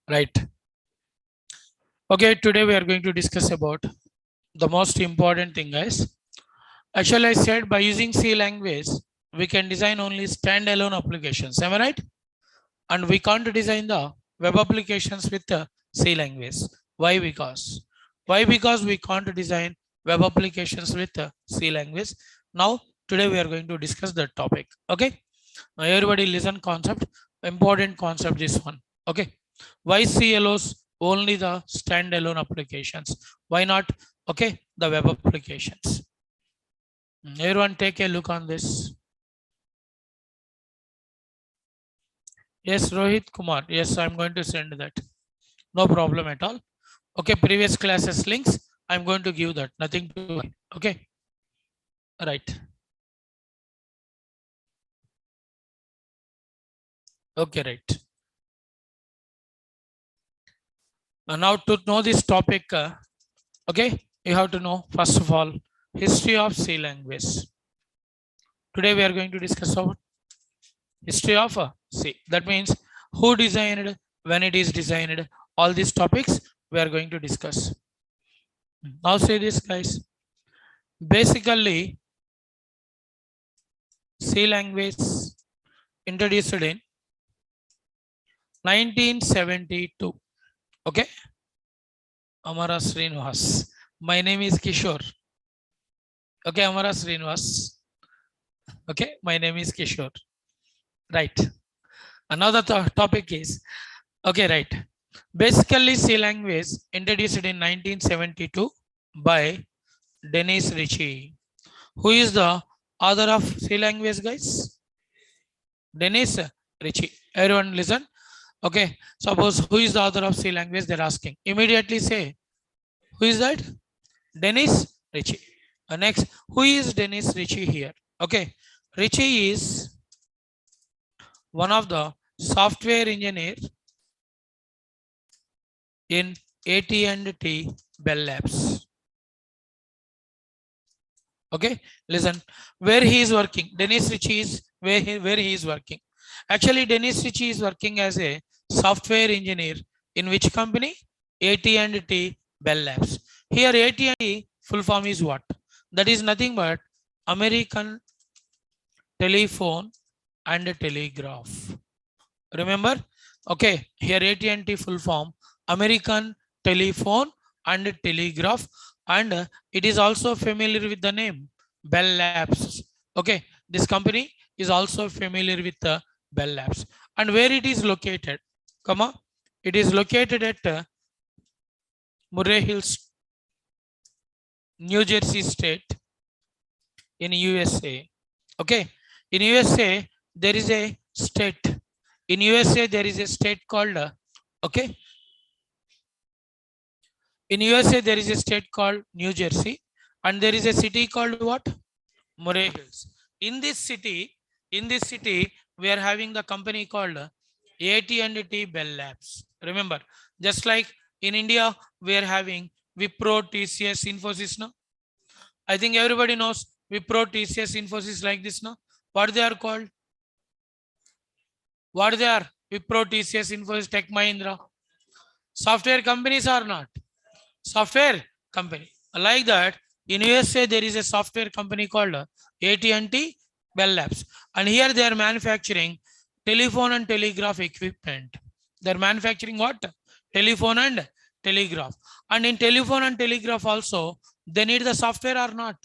Right. Okay, today we are going to discuss about the most important thing, guys. Actually, I said by using C language, we can design only standalone applications. Am I right? And we can't design the web applications with the C language. Why? Because we can't design web applications with the C language. Now, today we are going to discuss that topic. Okay. Now, everybody listen concept. Important concept this one. Okay. Why C allows only the standalone applications? Why not? Okay, the web applications. Everyone take a look on this. Yes, Rohit Kumar. Yes, I'm going to send that. No problem at all. Okay, previous classes links. I'm going to give that. Nothing to worry. Okay. Right. Okay, right. Now to know this topic, okay, you have to know first of all history of C language. Today we are going to discuss about history of C. That means who designed, when it is designed, all these topics we are going to discuss. Now say this, guys. Basically, C language introduced in 1972. Okay, Amara Srinivas. My name is Kishore. Okay, Amara Srinivas. Okay, my name is Kishore. Right. Another topic is okay, right. Basically, C language introduced in 1972 by Dennis Ritchie. Who is the author of C language, guys? Dennis Ritchie. Everyone listen. Okay. Suppose who is the author of C language? They're asking. Immediately say, who is that? Dennis Ritchie. Next, who is Dennis Ritchie here? Okay. Ritchie is one of the software engineer in AT&T Bell Labs. Okay, listen, where he is working. Dennis Ritchie is where he is working. Actually, Dennis Ritchie is working as a software engineer in which company? AT&T Bell Labs. Here, AT&T full form is what? That is nothing but American Telephone and Telegraph. Remember? Okay, here AT&T full form American Telephone and Telegraph, and it is also familiar with the name Bell Labs. Okay, this company is also familiar with the Bell Labs. And where it is located? Come on, it is located at Murray Hills, New Jersey State in USA. Okay, in USA there is a state. In USA there is a state called okay. In USA there is a state called New Jersey, and there is a city called what? Murray Hills. In this city, we are having the company called AT&T Bell Labs. Remember, just like in India, we are having Wipro, TCS, Infosys. No, I think everybody knows Wipro, TCS, Infosys like this. No, what they are called? What they are? Wipro, TCS, Infosys, Tech Mahindra. Software companies are not. Software company. Like that, in USA, there is a software company called AT&T Bell Labs. And here they are manufacturing telephone and telegraph equipment. They're manufacturing what? Telephone and telegraph. And in telephone and telegraph also, they need the software or not?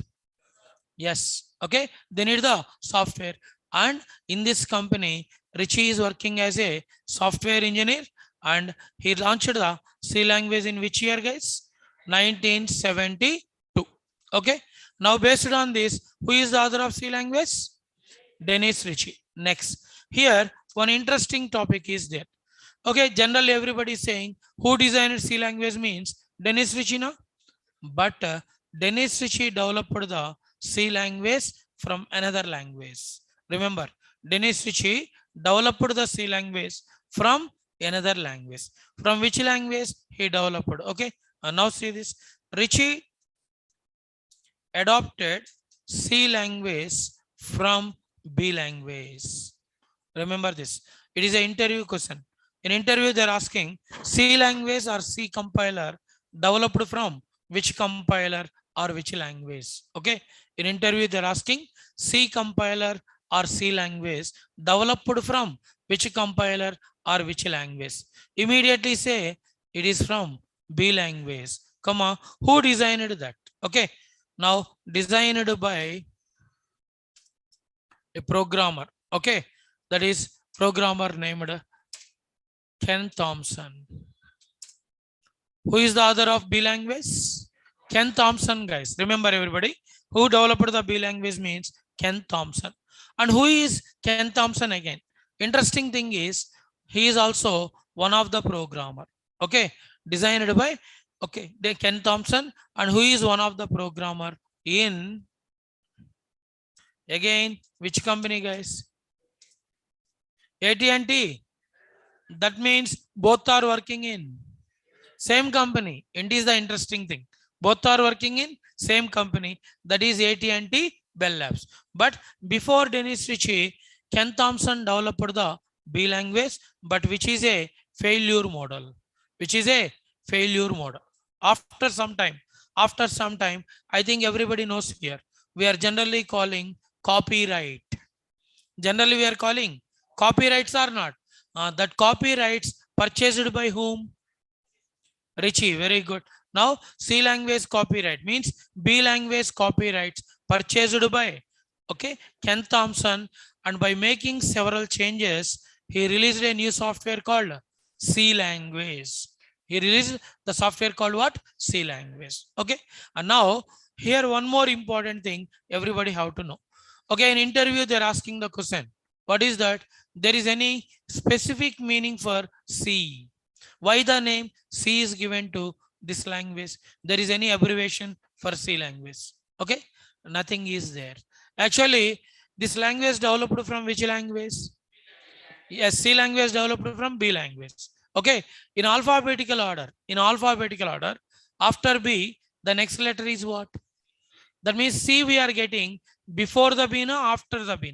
Yes. Okay. They need the software. And in this company, Richie is working as a software engineer, and he launched the C language in which year, guys? 1972. Okay. Now, based on this, who is the author of C language? Dennis Ritchie. Next, here one interesting topic is there. Okay, generally everybody is saying who designed C language means Dennis Ritchie, no? But Dennis Ritchie developed the C language from another language. Remember, Dennis Ritchie developed the C language from another language. From which language he developed? Okay, now see this. Ritchie adopted C language from B language. Remember this. It is an interview question. In interview, they're asking C language or C compiler developed from which compiler or which language. Okay. In interview, they're asking C compiler or C language developed from which compiler or which language. Immediately say it is from B language. Come on, who designed that? Okay. Now designed by a programmer. Okay. That is programmer named Ken Thompson. Who is the author of B language? Ken Thompson, guys. Remember everybody, who developed the B language means Ken Thompson. And who is Ken Thompson again? Interesting thing is, he is also one of the programmer. Okay, designed by Ken Thompson, and who is one of the programmer in again which company, guys? AT&T. That means both are working in same company. It is the interesting thing. Both are working in same company. That is AT&T Bell Labs. But before Dennis Ritchie, Ken Thompson developed the B language, but which is a failure model. Which is a failure model. After some time, I think everybody knows here. We are generally calling copyright. Generally, we are calling copyrights or not. That copyrights purchased by whom? Richie, very good. Now, C language copyright means B language copyrights purchased by Ken Thompson, and by making several changes, he released a new software called C language. He released the software called what? C language. Okay. And now here one more important thing everybody have to know. Okay, in interview they're asking the question. What is that? There is any specific meaning for C? Why the name C is given to this language? There is any abbreviation for C language? Okay, nothing is there. Actually, this language developed from which language? Yes, C language developed from B language. Okay, in alphabetical order. After B, the next letter is what? That means C we are getting before the B, after the B.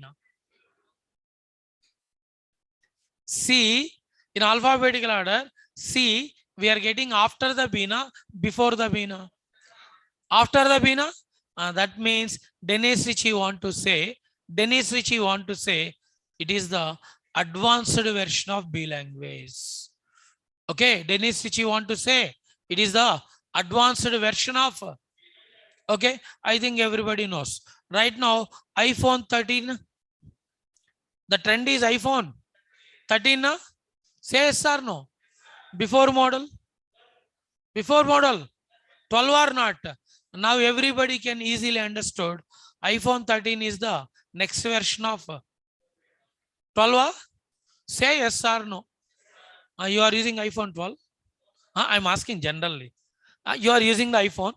C in alphabetical order, C we are getting after the Bina, before the Bina. After the Bina, that means Dennis Ritchie want to say it is the advanced version of B language. Okay, Dennis Ritchie want to say it is the advanced version of. Okay, I think everybody knows. Right now, iPhone 13, the trend is iPhone 13. Say yes or no? Before model 12 or not? Now everybody can easily understood iPhone 13 is the next version of 12. Say yes or no? You are using iPhone 12. I'm asking generally. You are using the iPhone.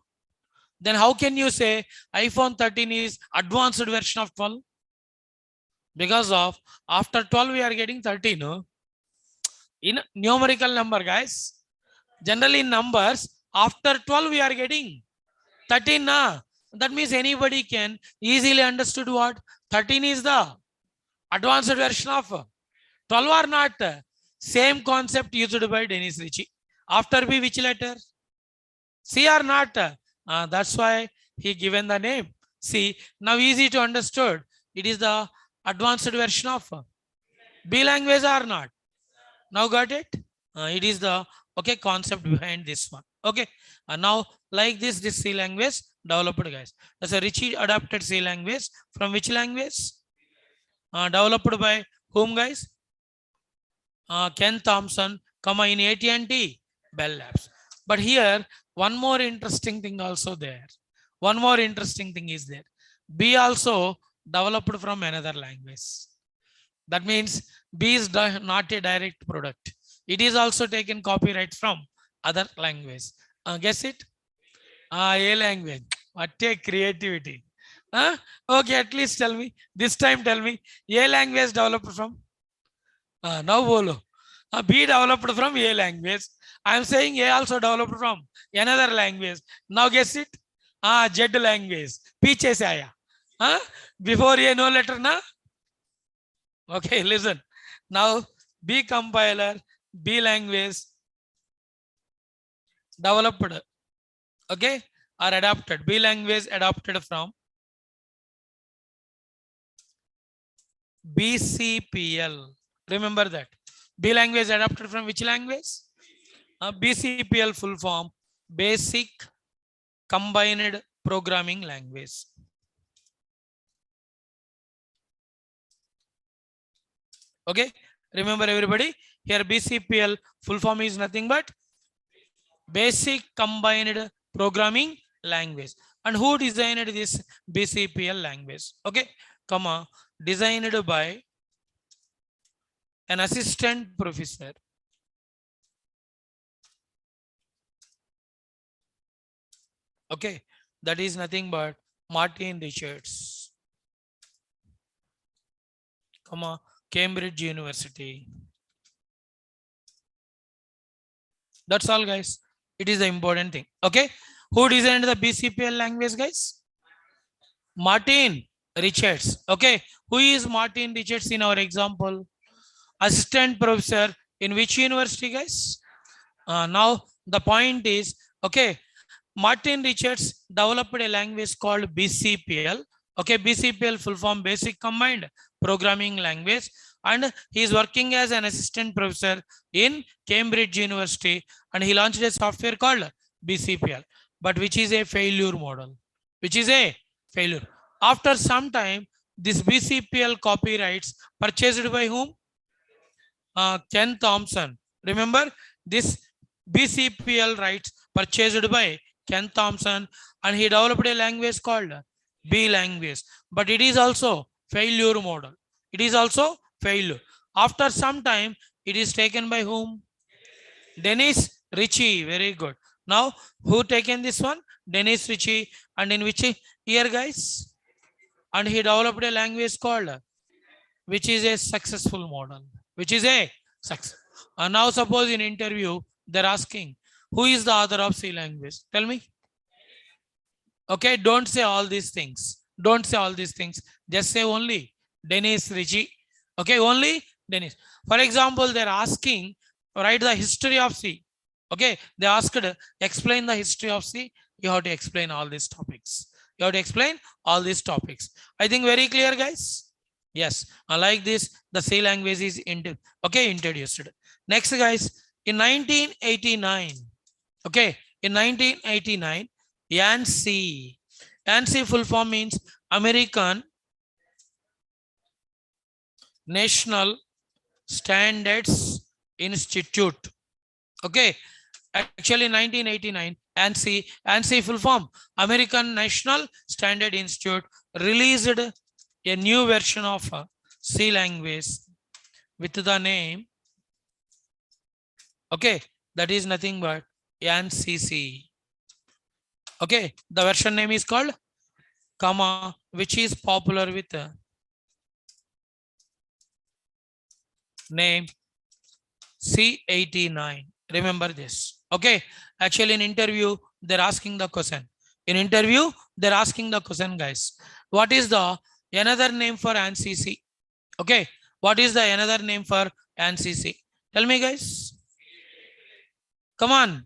Then how can you say iPhone 13 is advanced version of 12? Because of after 12 we are getting 13. In numerical number, guys. Generally in numbers, after 12 we are getting 13. That means anybody can easily understood what? 13 is the advanced version of 12 or not? Same concept used by Dennis Ritchie. After B, which letter? C or not? That's why he given the name C. Now easy to understood. It is the advanced version of B language or not? Now got it? It is the concept behind this one. Okay. Now like this C language developed, guys. That's a Ritchie adapted C language from which language? Developed by whom, guys? Ken Thompson, in AT&T Bell Labs. But here one more interesting thing also there. One more interesting thing is there. B also developed from another language. That means B is not a direct product. It is also taken copyright from other language. Guess it? A language. What a creativity. Okay, at least tell me. This time tell me. A language developed from? Now bolo. B developed from A language. I am saying A also developed from another language. Now guess it? Z language. Piche se aaya. Before A no letter na? Okay, listen. Now B compiler B language developed, okay, or adapted. B language adopted from BCPL. Remember that. B language adapted from which language? BCPL full form, Basic Combined Programming Language. Okay, remember everybody, here BCPL full form is nothing but Basic Combined Programming Language. And who designed this BCPL language? Okay, comma, designed by an assistant professor. Okay, that is nothing but Martin Richards, comma, Cambridge University. That's all, guys. It is the important thing. Okay, who designed the BCPL language, guys? Martin Richards. Okay, who is Martin Richards in our example? Assistant professor in which university, guys? Now the point is, okay, Martin Richards developed a language called BCPL. Okay, BCPL full form Basic Combined Programming Language, and he is working as an assistant professor in Cambridge University, and he launched a software called BCPL, but which is a failure model. Which is a failure. After some time, this BCPL copyrights purchased by whom? Ken Thompson. Remember, this BCPL rights purchased by Ken Thompson, and he developed a language called B language. But it is also failure model. It is also failure. After some time, it is taken by whom? Dennis Ritchie. Very good. Now, who taken this one? Dennis Ritchie. And in which year, guys? And he developed a language called, which is a successful model. Which is a success. And now suppose in interview, they're asking, who is the author of C language? Tell me. Okay, don't say all these things. Don't say all these things. Just say only Dennis Ritchie. Okay, only Dennis. For example, they're asking, write the history of C. Okay, they asked, explain the history of C. You have to explain all these topics. You have to explain all these topics. I think very clear, guys. Yes, like this, the C language is introduced. Next, guys, in 1989, okay, in 1989, ANSI. ANSI full form means American National Standards Institute. Okay, actually 1989, ANSI full form American National Standard Institute released a new version of C language with the name, okay, that is nothing but ANSI. Okay, the version name is called, comma, which is popular with name C89. Remember this. Okay, actually in interview, they're asking the question. In interview, they're asking the question, guys. What is the another name for ANSI? Okay, what is the another name for ANSI? Tell me, guys. Come on.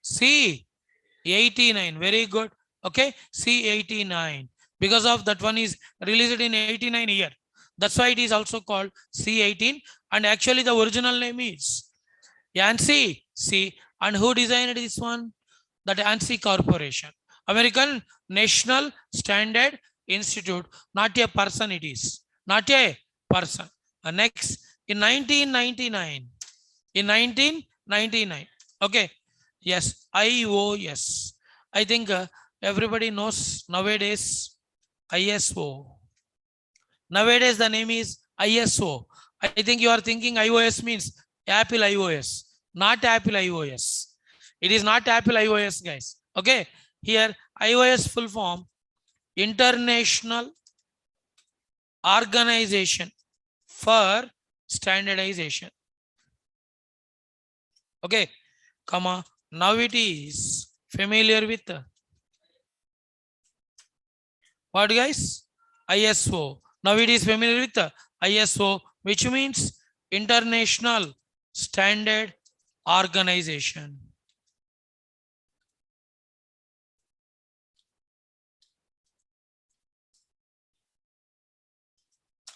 C89. Very good. Okay, C89. Because of that one is released in 89 year. That's why it is also called C18. And actually the original name is ANSI. C. And who designed this one? That ANSI Corporation. American National Standard Institute. Not a person it is. Not a person. Next, in 1999. In 1999. Okay. Yes, iOS. I think everybody knows nowadays ISO. Nowadays the name is ISO. I think you are thinking iOS means Apple iOS. Not Apple iOS. It is not Apple iOS, guys. Okay. Here iOS full form International Organization for Standardization. Okay, comma, now it is familiar with what, guys? ISO. Now it is familiar with ISO, which means International standard organization.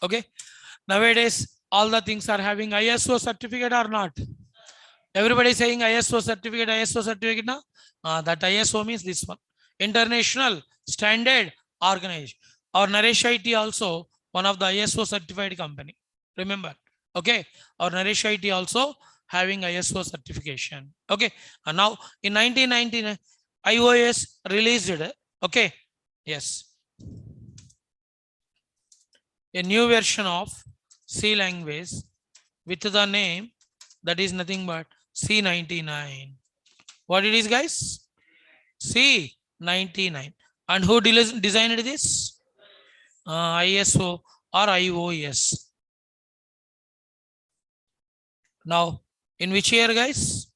Okay. Nowadays, all the things are having ISO certificate or not? Everybody saying ISO certificate, ISO certificate now. That ISO means this one. International Standard Organization. Our Naresh IT also one of the ISO certified company. Remember. Okay. Our Naresh IT also having ISO certification. Okay. And now in 1999, iOS released it. Okay. Yes. A new version of C language with the name that is nothing but C99. What it is, guys? C99. And who designed this? ISO or iOS. Now, in which year, guys?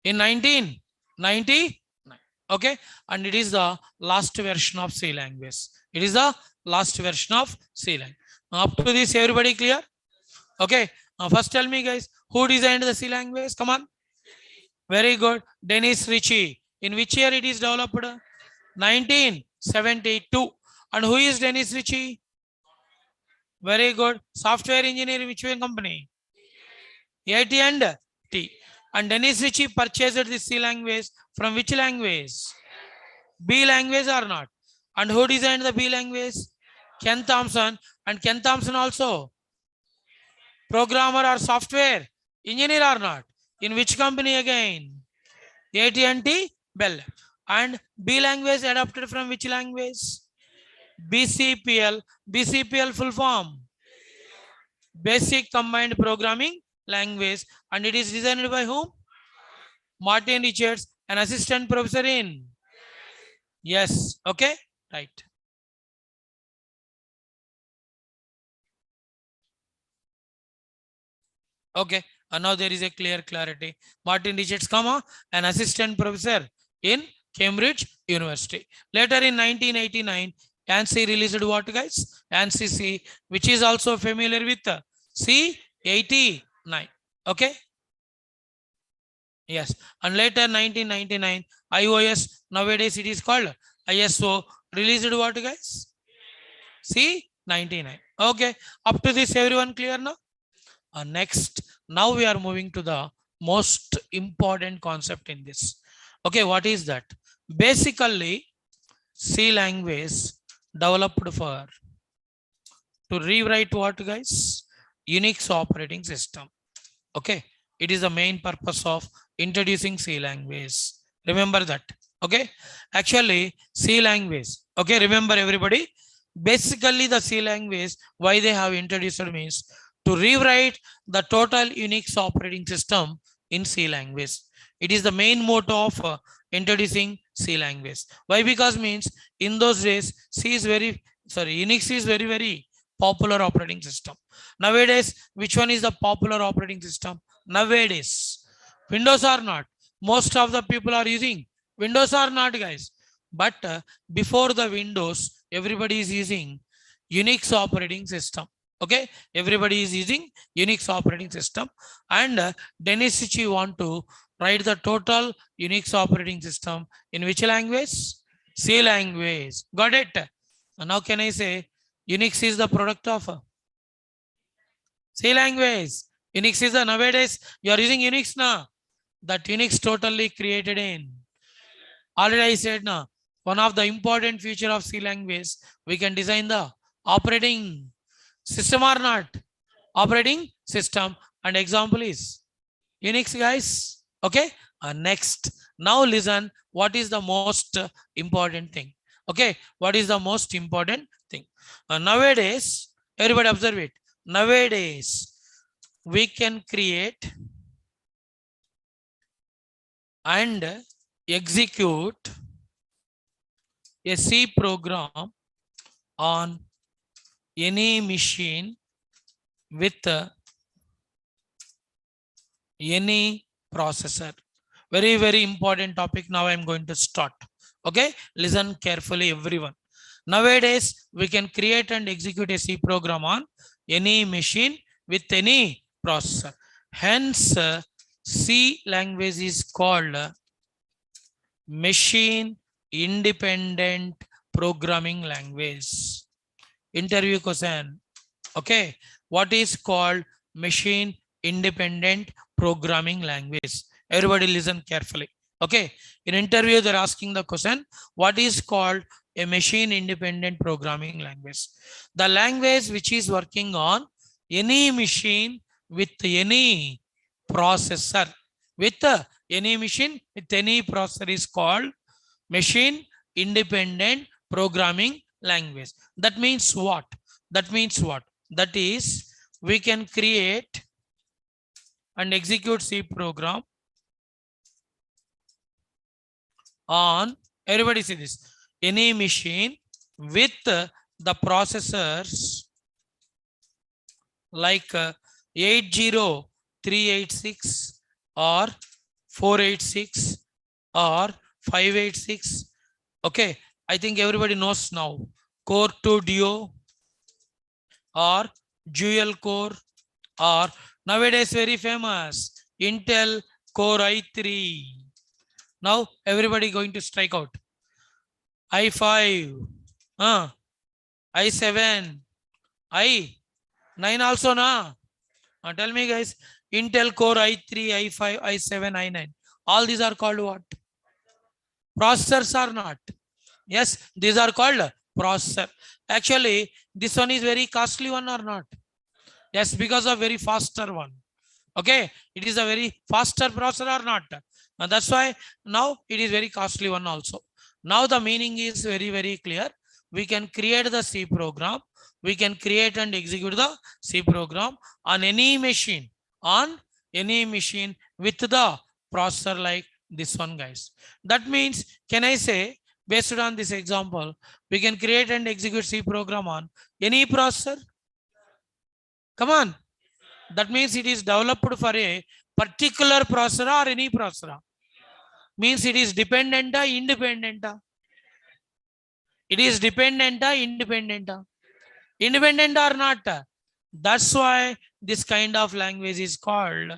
In 1999. Okay. And it is the last version of C language. It is the last version of C language. Up to this, everybody clear? Okay. First tell me, guys, who designed the C language? Come on. Very good. Dennis Ritchie. In which year it is developed? 1972. And who is Dennis Ritchie? Very good. Software engineer in which company? AT&T. And Dennis Ritchie purchased this C language from which language? B language or not? And who designed the B language? Ken Thompson. And Ken Thompson also programmer or software engineer or not? In which company again? AT&T Bell. And B language adapted from which language? BCPL. BCPL full form. Basic Combined Programming Language. And it is designed by whom? Martin Richards, an assistant professor in. Yes. Okay. Right. Okay. And now there is a clear clarity. Martin Richards, an assistant professor in Cambridge University. Later in 1989, ANSI released what, guys? ANSI C, which is also familiar with C89. Okay. Yes. And later 1999, iOS, nowadays it is called ISO, released what, guys? C99. Okay. Up to this, everyone clear now? Next, now we are moving to the most important concept in this. Okay, what is that? Basically, C language developed for to rewrite what, guys? Unix operating system. Okay, it is the main purpose of introducing C language. Remember that. Okay, actually C language. Okay, remember everybody. Basically, the C language, why they have introduced it means to rewrite the total Unix operating system in C language. It is the main motto of introducing C language. Why? Because means in those days, Unix is very popular operating system. Nowadays, which one is the popular operating system? Nowadays, Windows are not. Most of the people are using Windows are not, guys. But before the Windows, everybody is using Unix operating system. Okay, everybody is using Unix operating system, and Dennis Ritchie want to write the total Unix operating system in which language? C language. Got it? Now can I say Unix is the product of C language? Unix is the nowadays you are using Unix now. That Unix totally created in. Already I said now one of the important feature of C language we can design the operating system or not? Operating system, and example is Unix, guys. Okay. Next, now listen, what is the most important thing? Okay, what is the most important thing? Nowadays, everybody observe it. Nowadays, we can create and execute a C program on any machine with any processor. Very important topic. Now I'm going to start. Okay, listen carefully, everyone. Nowadays, we can create and execute a C program on any machine with any processor. Hence, C language is called machine independent programming language. Interview question. Okay, what is called machine independent programming language? Everybody listen carefully. Okay, in interview they're asking the question, what is called a machine independent programming language? The language which is working on any machine with any processor. With any machine with any processor is called machine independent programming language. That means what? That means what? That is, we can create and execute C program on, everybody see this, any machine with the processors like 80386 or 486 or 586. Okay, I think everybody knows now. Core 2 Duo or dual core, or nowadays very famous Intel Core i3. Now everybody going to strike out i5, i7, i9 also na. Tell me guys, Intel Core i3, i5, i7, i9. All these are called what? Processors are not. Yes, these are called processor. Actually, this one is very costly one or not? Yes, because of very faster one. Okay, it is a very faster processor or not? That's why now it is very costly one also. Now the meaning is very clear. We can create the C program. We can create and execute the C program on any machine, with the processor like this one, guys. That means, can I say, based on this example, we can create and execute C program on any processor? Come on. That means it is developed for a particular processor or any processor. Means it is dependent or independent. It is dependent or independent. Independent or not. That's why this kind of language is called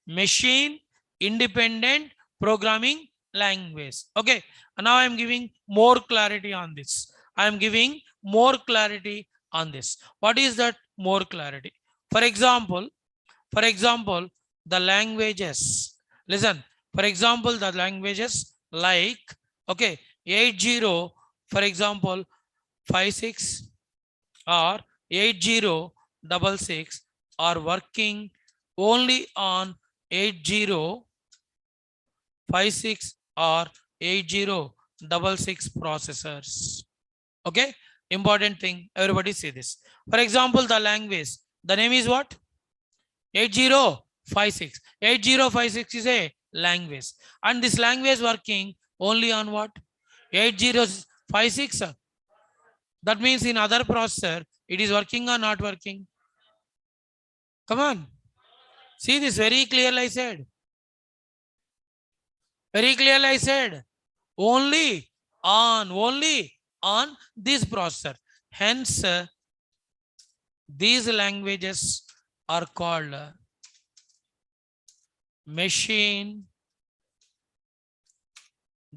machine independent programming language. Okay. Now I am giving more clarity on this. I am giving more clarity on this. What is that more clarity? For example, the languages, listen, for example, the languages like, okay, 80, for example, 56 or 8066 are working only on 8056 or 8066 processors. Okay, important thing, everybody see this. For example, the language, the name is what? 8056. 8056 is a language, and this language working only on what? 8056. That means in other processor it is working or not working? Come on, see this very clearly. I said very clearly. I said only on this processor. Hence, these languages are called machine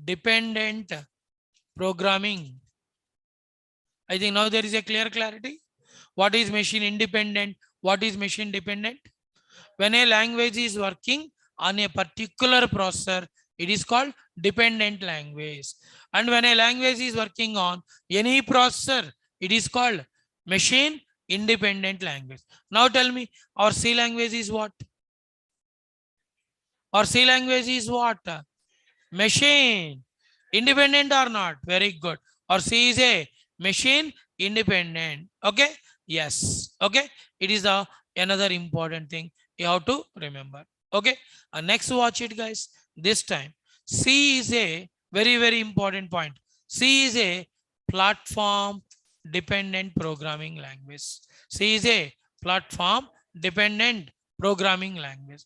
dependent programming. I think now there is a clear clarity. What is machine independent? What is machine dependent? When a language is working on a particular processor, it is called dependent language. And when a language is working on any processor, it is called machine independent language. Now tell me, our C language is what? Our C language is what? Machine independent or not? Very good. Or C is a machine independent. Okay, yes. Okay, it is the another important thing you have to remember. Okay, next watch it, guys. This time C is a very important point. C is a platform dependent programming language. C is a platform dependent programming language.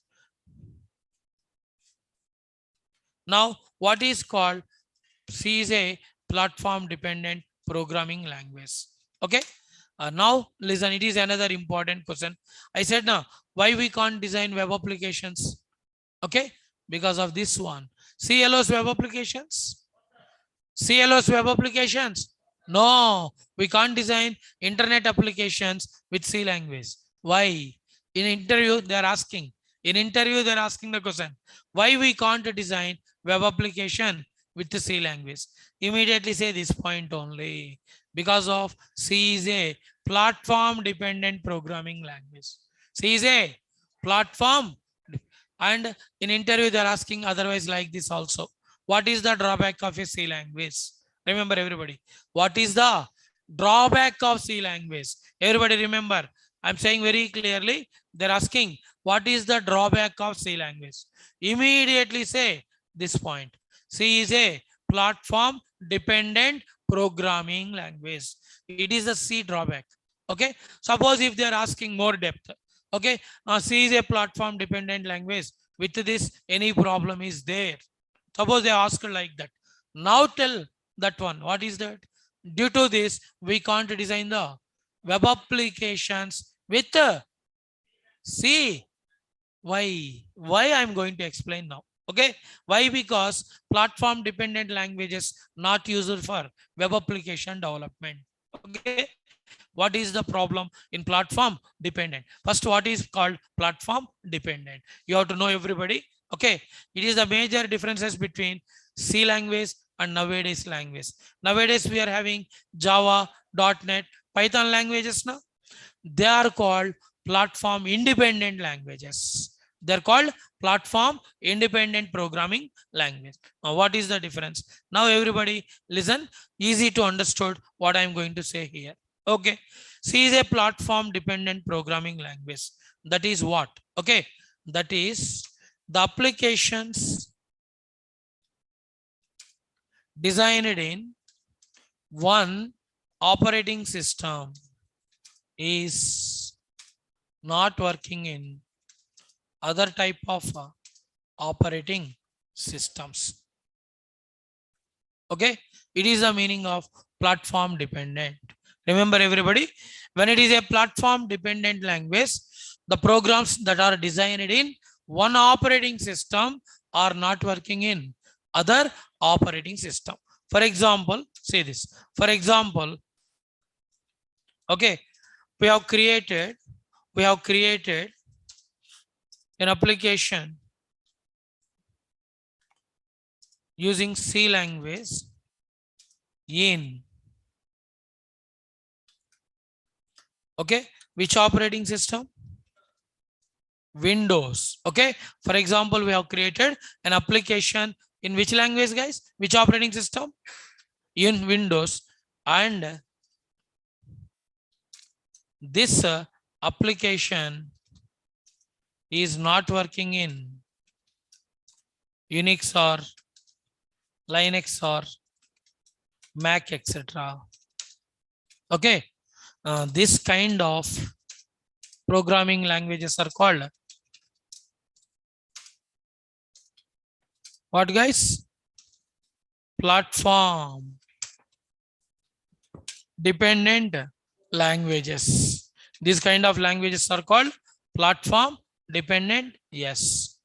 Now, what is called C is a platform dependent programming language. Okay. Now listen, it is another important question. I said now, why we can't design web applications? Okay, because of this one. CLO's web applications. CLO's web applications. No, we can't design internet applications with C language. Why? In interview, they are asking. In interview, they are asking the question. Why we can't design web application with the C language? Immediately say this point only. Because of C is a platform dependent programming language. C is a platform. And in interview, they are asking otherwise like this also. What is the drawback of a C language? Remember everybody. What is the drawback of C language? Everybody remember. I'm saying very clearly. They're asking what is the drawback of C language? Immediately say this point. C is a platform dependent programming language. It is the C drawback. Okay. Suppose if they're asking more depth. Okay. C is a platform dependent language. With this, any problem is there. Suppose they ask like that. Now tell that one. What is that? Due to this, we can't design the web applications with C. Why? Why I'm going to explain now. Okay. Why? Because platform dependent languages not used for web application development. Okay. What is the problem in platform dependent? First, what is called platform dependent? You have to know everybody. Okay. It is the major differences between C language and nowadays language. Nowadays, we are having Java, .NET, Python languages now. They are called platform independent languages. They're called platform independent programming language. Now, what is the difference? Now, everybody listen, easy to understood what I'm going to say here. Okay. C is a platform dependent programming language. That is what? Okay. That is the applications designed in one operating system is not working in other type of operating systems. Okay. It is the meaning of platform dependent. Remember everybody, when it is a platform dependent language, the programs that are designed in one operating system are not working in other operating system. For example, say this. For example, okay, we have created an application using C language in, okay, which operating system? Windows. Okay. For example, we have created an application in which language, guys? Which operating system? In Windows. And this application is not working in Unix or Linux or Mac, etc. Okay. This kind of programming languages are called what, guys? Platform dependent languages. These kind of languages are called platform dependent. Yes.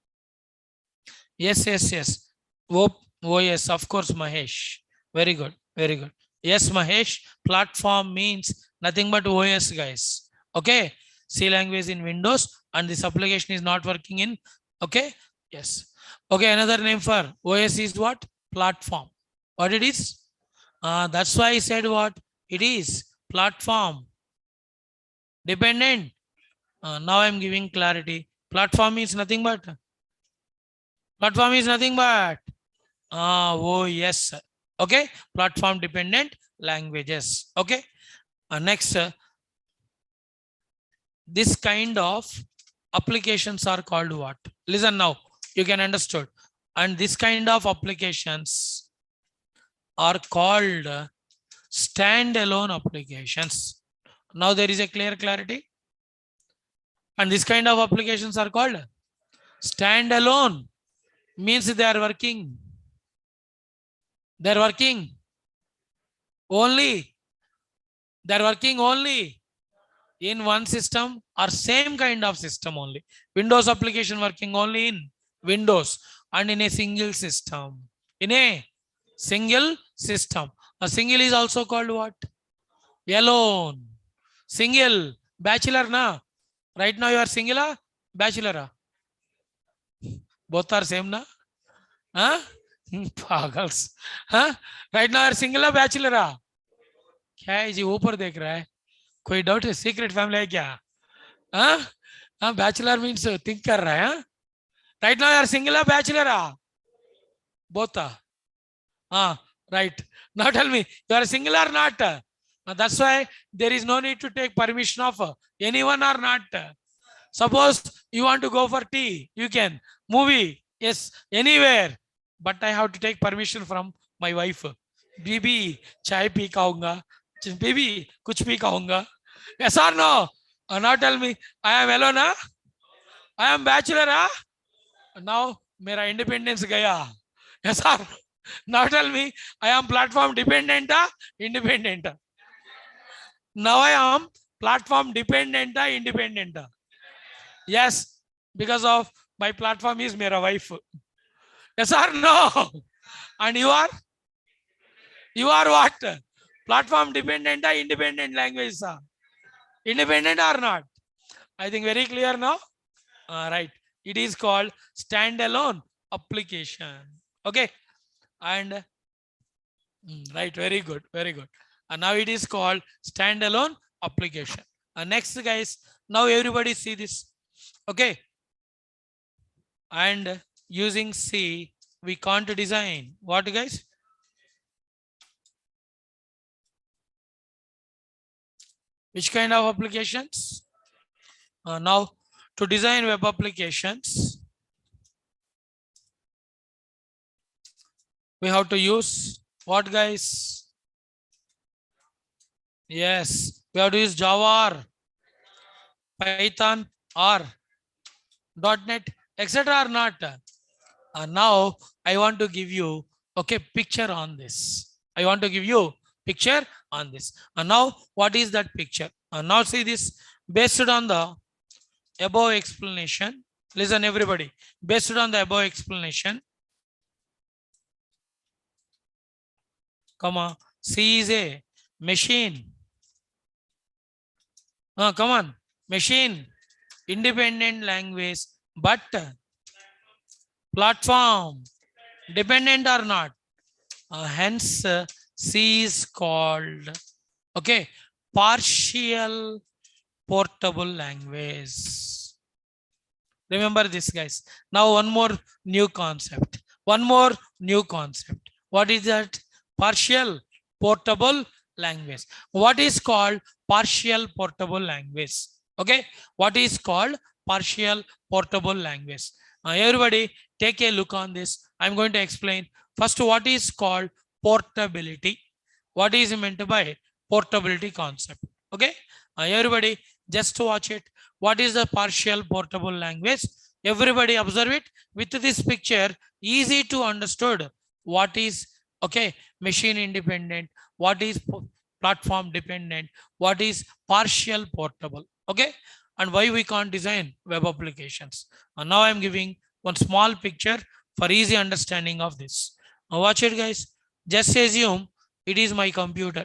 Yes. Oh yes, of course, Mahesh. Very good. Very good. Yes, Mahesh. Platform means nothing but OS, guys. Okay. C language in Windows and this application is not working in. Okay. Yes. Okay. Another name for OS is what? Platform. What it is? That's why I said what? It is platform dependent. Now I'm giving clarity. Platform is nothing but oh yes. Okay. Platform dependent languages. Okay. Next, this kind of applications are called what? Listen now, you can understood. And this kind of applications are called standalone applications. Now there is a clear clarity. And this kind of applications are called standalone. Means they are working. They're working only. They're working only in one system or same kind of system only. Windows application working only in Windows and in a single system. In a single system. A single is also called what? Alone. Single. Bachelor na. Right now you are single, bachelor. Both are same na? Huh? Pagals. Huh? Right now you are single, bachelor. क्या है जी ऊपर देख रहा है कोई doubt है secret family है क्या हाँ हाँ बैचलर मीन्स थिंक कर रहा है राइट नाउ यार सिंगल बैचलर बोथ हाँ right now tell me you are single or not that's why there is no need to take permission of anyone or not suppose you want to go for tea you can movie yes anywhere but I have to take permission from my wife बीबी चाय P खाऊंगा बीबी कुछ भी खाऊंगा yes or no now tell me I am alone I am bachelor now मेरा independence गया yes or no? Now tell me I am platform dependent independent now I am platform dependent independent yes because of my platform is mera wife yes or no and you are what platform dependent independent language independent or not I think very clear now right it is called standalone application okay and right very good very good and now it is called standalone application next guys now everybody see this okay and using C we can't design what guys which kind of applications now to design web applications we have to use what guys yes we have to use Java or Python or .NET etc or not now I want to give you okay picture on this I want to give you picture on this now what is that picture now see this based on the above explanation listen everybody based on the above explanation come on C is a machine come on machine independent language but platform dependent or not hence C is called okay partial portable language remember this guys now one more new concept what is that partial portable language what is called partial portable language okay what is called partial portable language everybody take a look on this I'm going to explain first what is called portability what is meant by portability concept okay everybody just watch it what is the partial portable language everybody observe it with this picture easy to understood what is okay machine independent what is platform dependent what is partial portable okay and why we can't design web applications and now I'm giving one small picture for easy understanding of this now watch it guys just assume it is my computer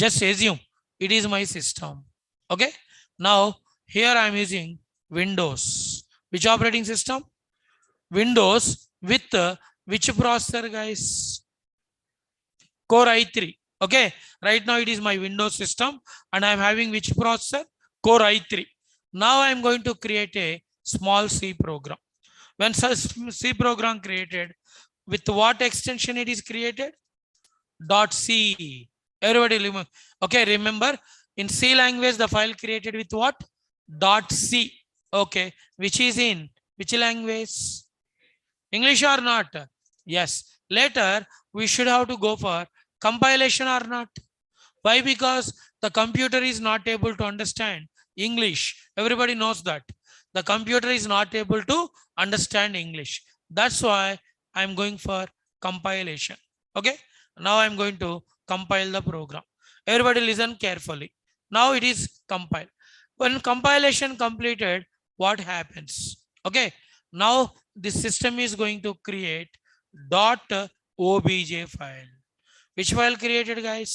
just assume it is my system okay now here I'm using Windows which operating system Windows with which processor guys Core i3 okay right now it is my Windows system and I'm having which processor Core i3 now I'm going to create a small C program when such C program created with what extension it is created .c everybody remember okay remember in C language the file created with what .c okay which is in which language English or not yes later we should have to go for compilation or not why because the computer is not able to understand English everybody knows that the computer is not able to understand English that's why I'm going for compilation okay now I'm going to compile the program everybody listen carefully now it is compiled When compilation completed, what happens? Okay, now the system is going to create .obj file. Which file created, guys?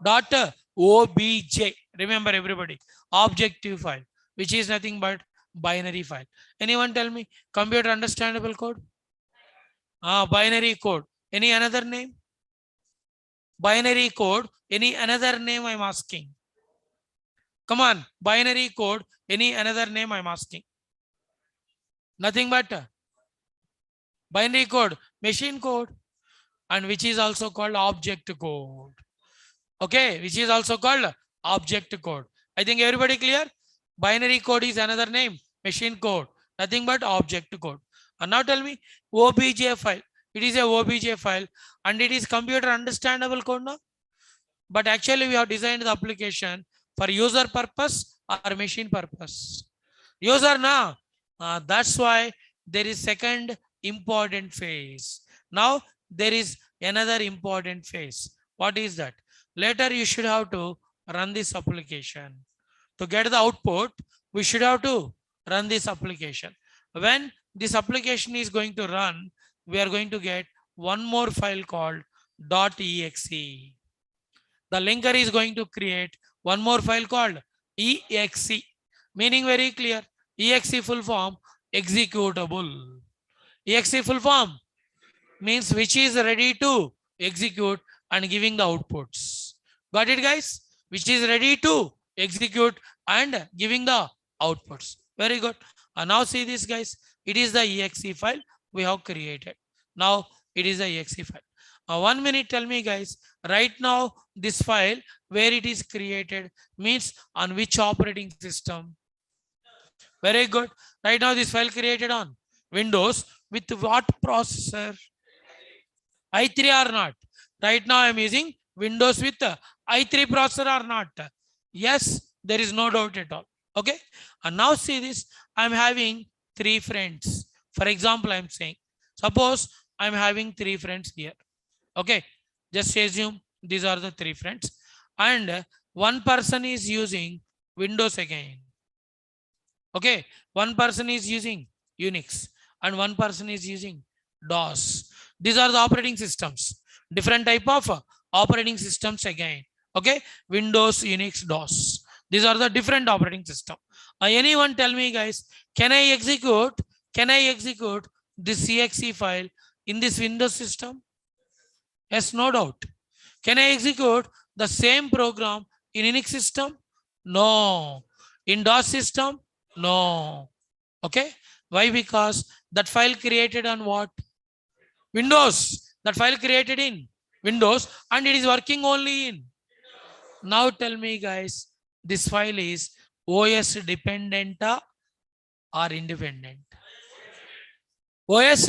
.obj. Remember, everybody, objective file, which is nothing but binary file. Anyone tell me computer understandable code? Binary code. Any another name? Binary code. Any another name I'm asking? Come on, binary code. Any another name I'm asking? Nothing but binary code, machine code, and which is also called object code. Okay, which is also called object code. I think everybody clear? Binary code is another name, machine code, nothing but object code. And now tell me, obj file. It is a obj file and it is computer understandable code now. But actually we have designed the application for user purpose or machine purpose. User now. That's why there is second important phase. Now there is another important phase. What is that? Later you should have to run this application. To get the output, we should have to run this application. When this application is going to run, we are going to get one more file called .exe. The linker is going to create one more file called exe, meaning very clear. Exe full form, executable. Exe full form means which is ready to execute and giving the outputs. Got it, guys? Which is ready to execute and giving the outputs. Very good. Now see this, guys. It is the exe file we have created. Now it is the exe file. 1 minute, tell me, guys, right now this file where it is created means on which operating system? Very good. Right now this file created on Windows with what processor? i3 or not? Right now I am using Windows with i3 processor or not? Yes, there is no doubt at all. Okay. And now see this. I'm having 3 friends. For example, I'm saying, suppose I'm having 3 friends here. Okay. Just assume these are the 3 friends. And one person is using Windows again. Okay. One person is using Unix and one person is using DOS. These are the operating systems. Different type of operating systems again. Okay. Windows, Unix, DOS. These are the different operating system. Anyone tell me, guys, can I execute this exe file in this Windows system? Yes, no doubt. Can I execute the same program in Unix system? No. In DOS system? No. Okay. Why? Because that file created on what? Windows. That file created in Windows and it is working only in. Now tell me, guys, this file is OS dependent or independent? OS,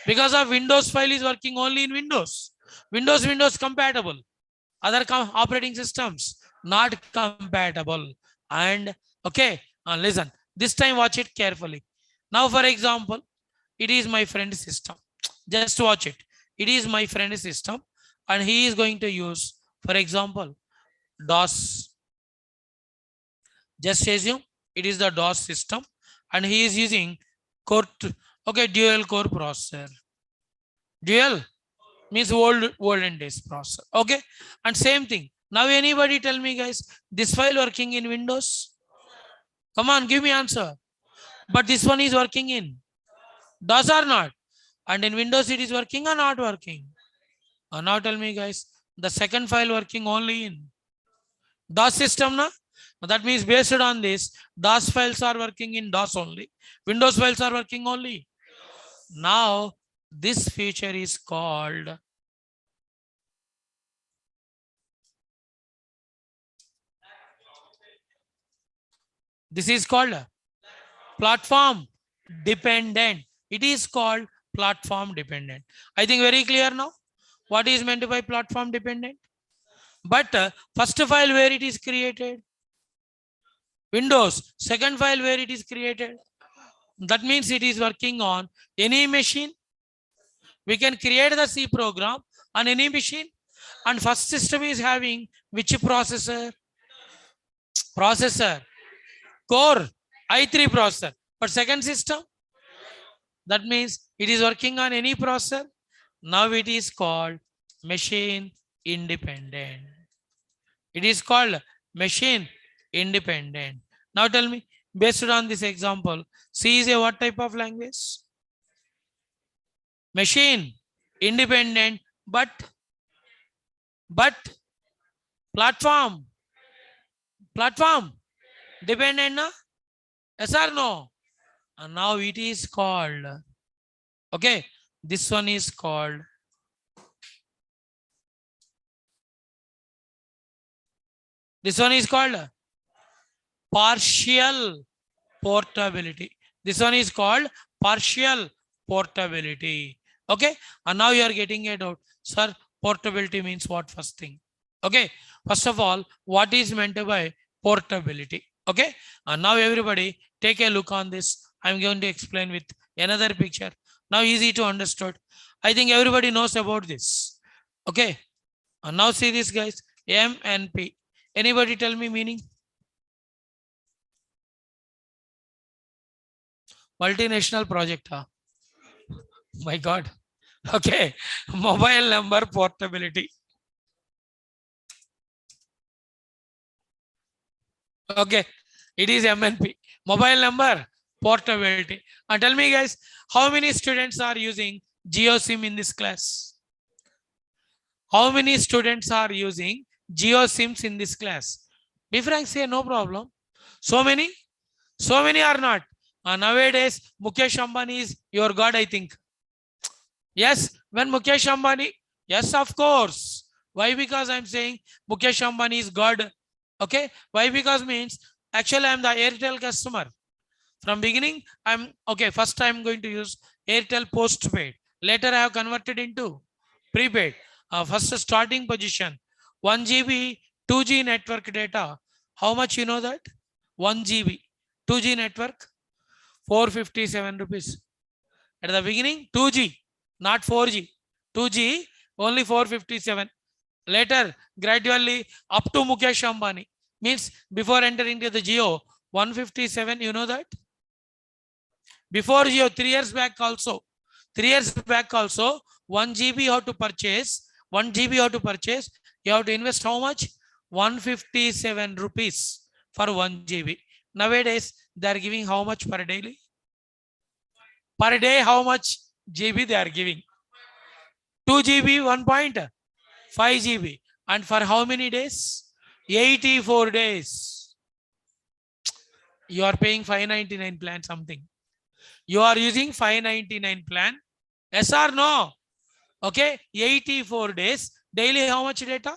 because of Windows file is working only in Windows. Windows compatible. Other operating systems not compatible. And okay, listen, this time watch it carefully. Now for example, it is my friend system. Just watch it. It is my friend system and he is going to use, for example, DOS. Just assume it is the DOS system and he is using core, okay, dual core processor. Dual means olden days processor. Okay. And same thing. Now anybody tell me, guys, this file working in Windows? Come on, give me answer. But this one is working in DOS or not? And in Windows it is working or not working? Now tell me, guys, the second file working only in DOS system, na? That means based on this, DOS files are working in DOS only. Windows files are working only. Now this feature is called platform dependent. It is called platform dependent. I think very clear now what is meant by platform dependent. But first file where it is created? Windows. Second file where it is created? That means it is working on any machine. We can create the C program on any machine. And first system is having which processor? core i3 processor. But second system, that means it is working on any processor. Now it is called machine independent. It is called machine independent. Now tell me, based on this example, C is a what type of language? Machine independent, but platform dependent, na? Yes or no? And now it is called, okay, this one is called partial portability. This one is called partial portability. Okay, and now you are getting it out, sir. Portability means what? First thing, okay, first of all, what is meant by portability? Okay, and now everybody take a look on this. I'm going to explain with another picture. Now easy to understood. I think everybody knows about this. Okay, and now see this, guys. M and P. Anybody tell me meaning? Multinational project, huh? My God. Okay. Mobile number portability. Okay. It is MNP. Mobile number portability. And tell me, guys, how many students are using GeoSIM in this class? How many students are using GeoSIMs in this class? Be frank, say no problem. So many? So many are not. Nowadays, Mukesh Ambani is your God, I think. Yes, when Mukesh Ambani, yes, of course. Why? Because I'm saying Mukesh Ambani is God. Okay. Why? Because means actually I'm the Airtel customer. From beginning, I'm okay. First, I'm going to use Airtel postpaid. Later, I have converted into prepaid. First, starting position 1 GB, 2G network data. How much you know that? 1 GB, 2G network, 457 rupees. At the beginning, 2G, not 4G. 2G, only 457. Later, gradually up to Mukesh Ambani. Means before entering to the Jio, 157, you know that? Before Jio, 3 years back also. 3 years back also, 1 GB you have to purchase. 1 GB you have to purchase. You have to invest how much? 157 rupees for 1 GB. Nowadays, they are giving how much per daily? Per day, how much GB they are giving? 2 GB, 1.5 GB. And for how many days? 84 days. You are paying 599 plan something. You are using 599 plan. Yes or no? Okay. 84 days. Daily how much data?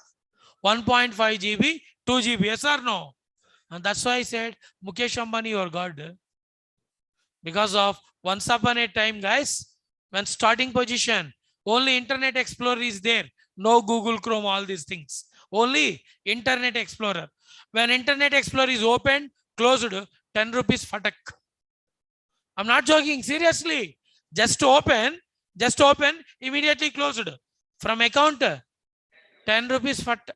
1.5 GB, 2 GB. Yes or no? And that's why I said Mukesh Ambani, your God. Because of once upon a time, guys, when starting position, only Internet Explorer is there. No Google Chrome, all these things. Only Internet Explorer. When Internet Explorer is open, closed, 10 rupees fatak. I'm not joking, seriously. Just open, immediately closed. From account, 10 rupees fat.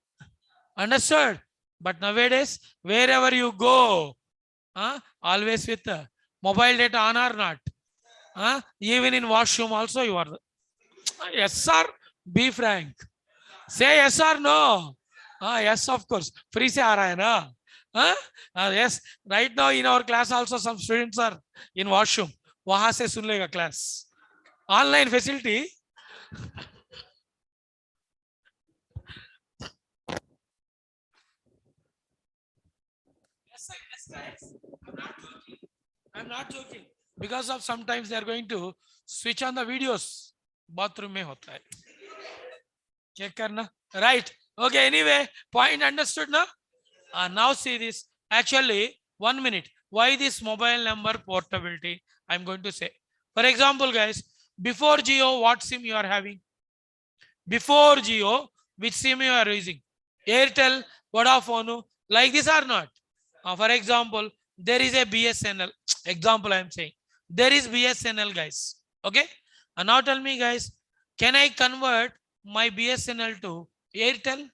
Understood? But nowadays, wherever you go, always with mobile data on or not. Even in washroom also you are. Yes, sir. Be frank. Say yes or no. Yes, of course. Free se aa raha hai na. Yes. Right now in our class also some students are in washroom. वहां से सुन लेगा class. Online facility. Yes, guys. I'm not joking. Because of sometimes they are going to switch on the videos. Bathroom में होता है. Check करना. Right. Okay. Anyway, point understood now. Now see this. Actually, 1 minute. Why this mobile number portability? I'm going to say. For example, guys, before Jio, what SIM you are having? Before Jio, which SIM you are using? Airtel, Vodafone, like this or not? For example, there is a BSNL. Example I am saying. There is BSNL, guys. Okay. And now tell me, guys, can I convert my BSNL to Airtel?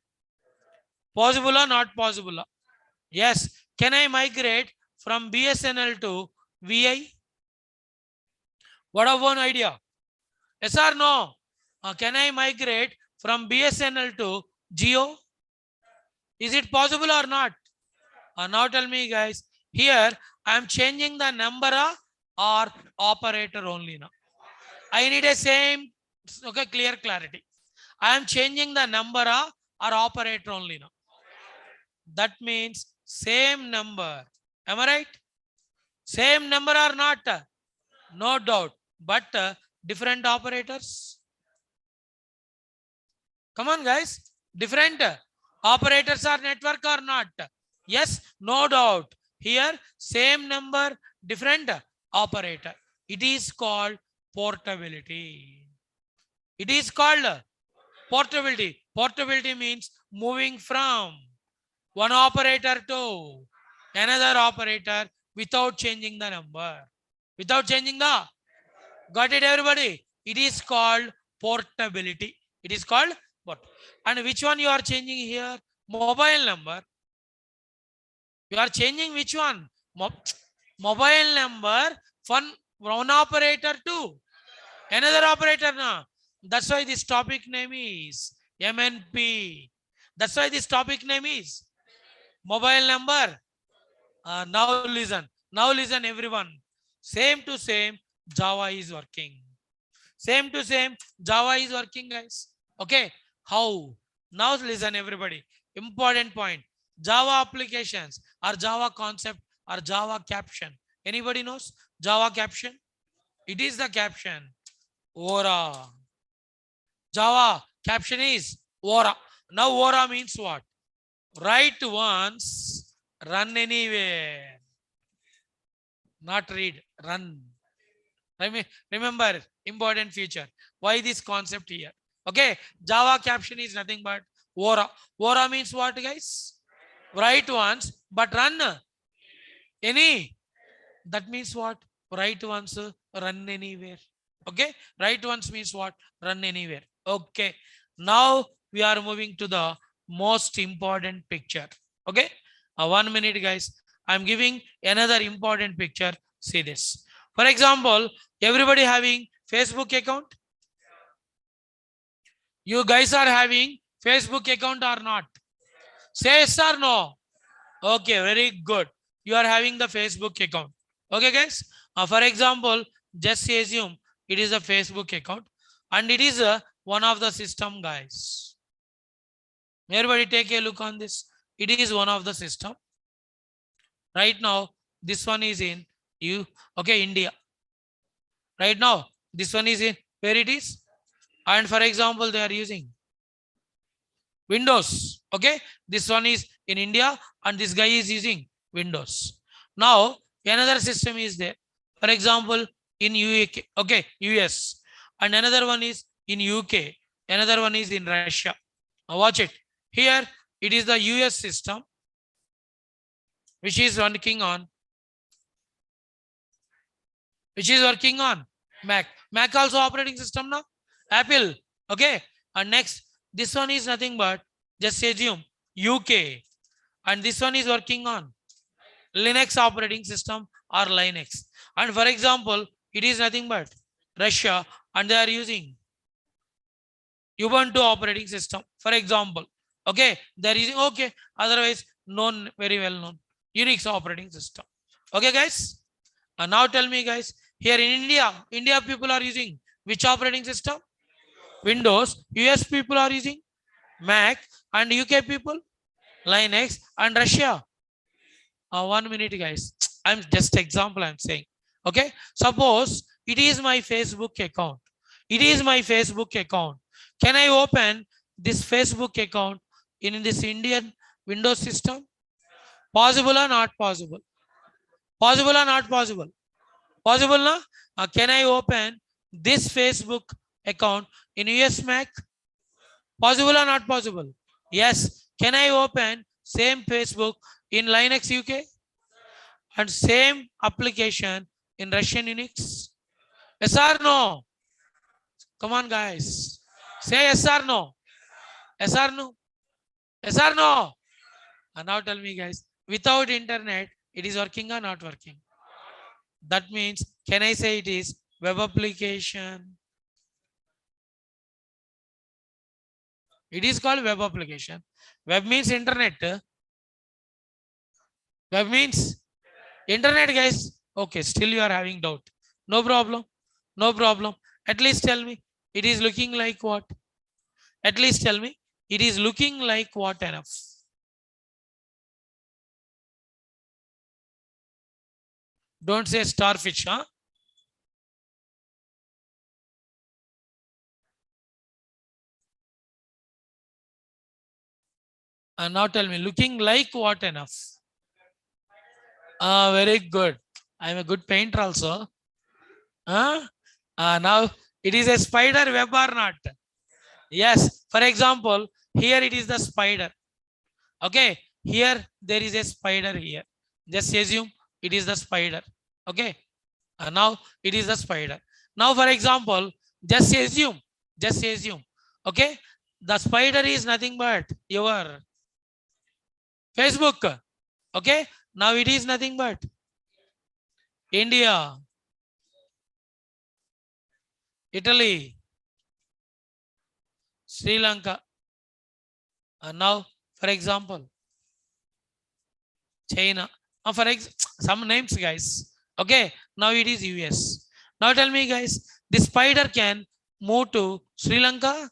Possible or not possible? Yes. Can I migrate from BSNL to VI? What of one idea? Yes or no? Can I migrate from BSNL to Geo? Is it possible or not? Now tell me guys. Here I am changing the number or operator only now. I need a same, okay, clear clarity. I am changing the number or operator only now. That means same number. Am I right? Same number or not? No doubt. But different operators. Come on, guys. Different operators are network or not? Yes, no doubt. Here, same number, different operator. It is called portability. It is called portability. Portability means moving from one operator to another operator without changing the number. Without changing the, got it everybody? It is called portability. It is called what? And which one you are changing here? Mobile number. You are changing which one? Mobile number from one operator to another operator now. That's why this topic name is MNP. That's why this topic name is mobile number. Now listen. Now listen everyone. Same to same Java is working. Same to same Java is working guys. Okay. How? Now listen everybody. Important point. Java applications or Java concept or Java caption. Anybody knows Java caption? It is the caption. Ora. Java caption is Ora. Now Ora means what? Write once, run anywhere. Not read, run. Remember, important feature. Why this concept here? Okay, Java caption is nothing but Ora. Ora means what, guys? Write once, but run any. That means what? Write once, run anywhere. Okay, write once means what? Run anywhere. Okay, now we are moving to the most important picture. Okay, 1 minute, guys. I'm giving another important picture. See this. For example, everybody having Facebook account? You guys are having Facebook account or not? Say yes or no. Okay, very good. You are having the Facebook account. Okay, guys. For example, just assume it is a Facebook account and it is one of the system, guys. Everybody take a look on this. It is one of the system. Right now, this one is in India. Right now, this one is in where it is. And for example, they are using Windows. Okay, this one is in India and this guy is using Windows. Now, another system is there. For example, in UK, okay, US, and another one is in UK, another one is in Russia. Now watch it. Here, it is the US system, which is working on Mac. Mac also operating system now. Apple. Okay. And next, this one is nothing but just assume UK. And this one is working on Linux operating system or Linux. And for example, it is nothing but Russia and they are using Ubuntu operating system. For example, okay, they are using otherwise known, very well known Unix operating system. Okay, guys. And now tell me, guys, here in India people are using which operating system? Windows. US people are using Mac and UK people Linux and Russia. 1 minute, guys. I'm just example I'm saying. Okay. Suppose it is my Facebook account. It is my Facebook account. Can I open this Facebook account in this Indian Windows system? Possible or not possible? Possible or not possible? Possible, na? Can I open this Facebook account in US Mac? Possible or not possible? Yes. Can I open same Facebook in Linux UK and same application in Russian Unix? Yes or no? Come on, guys. Say yes or no. Yes or no? Yes or no? And now tell me, guys, without internet, It is working or not working? That means, can I say it is web application? It is called web application. Web means internet. Web means internet, guys. Okay, still you are having doubt. No problem. No problem. At least tell me, it is looking like what? At least tell me, it is looking like what enough? Don't say starfish, huh? And now tell me, looking like what enough? Very good. I'm a good painter also. Huh? Now it is a spider web or not? Yes. For example, here it is the spider. Okay. Here there is a spider here. Just assume it is the spider. Okay. Now it is the spider. Now, for example, just assume. Just assume. Okay. The spider is nothing but your Facebook. Okay. Now it is nothing but India, Italy, Sri Lanka. And now, for example, China. For some names, guys. Okay. Now it is US. Now tell me, guys, the spider can move to Sri Lanka?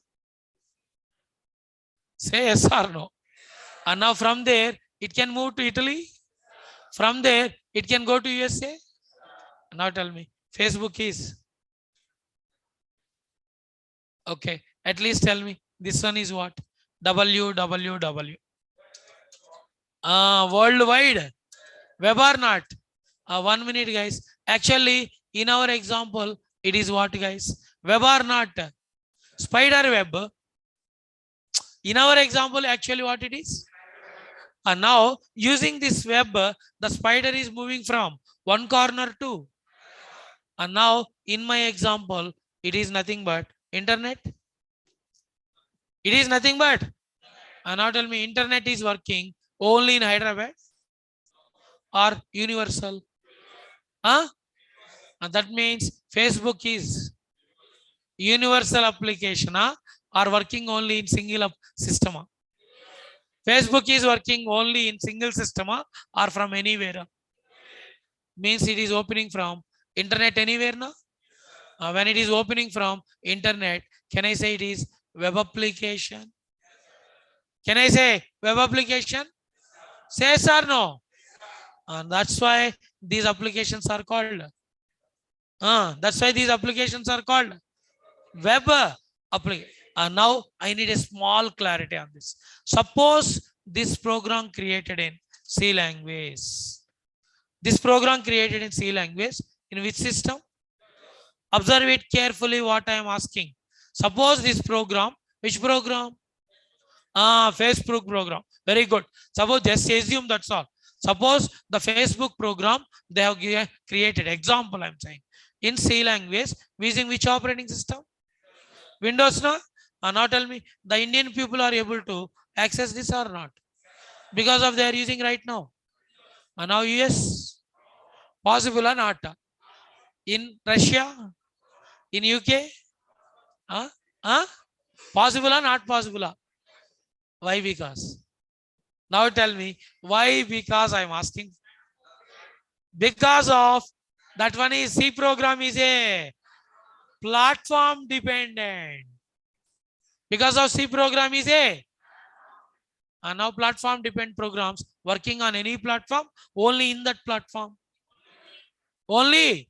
Say yes or no. And now from there, it can move to Italy. From there, it can go to USA. Now tell me, Facebook is okay. At least tell me, this one is what? www. Worldwide. Web or not? 1 minute, guys. Actually, in our example, it is what, guys? Web or not? Spider web. In our example, actually what it is? And now, using this web, the spider is moving from one corner to. And now, in my example, it is nothing but internet. It is nothing but. And now tell me, internet is working only in Hyderabad or universal? Huh? And that means Facebook is universal application, huh? Or working only in single system. Huh? Facebook is working only in single system, huh? Or from anywhere. Huh? Means it is opening from internet anywhere now. When it is opening from internet, can I say it is web application? Can I say web application? Say yes or no? And that's why these applications are called. That's why these applications are called web application. Now I need a small clarity on this. Suppose this program created in C language. This program created in C language, in which system? Observe it carefully what I am asking. Suppose this program, which program? Facebook program. Very good. Suppose just assume that's all. Suppose the Facebook program they have created. Example I'm saying. In C language, using which operating system? Windows, no? Now tell me, the Indian people are able to access this or not? Because of they are using right now. Now US, possible or not? In Russia, in UK, huh? Huh? Possible or not possible? Why? Because. Now tell me, why? Because I'm asking. Because of that one is C program is a platform dependent. Because of C program is a now platform dependent programs working on any platform, only in that platform. Only.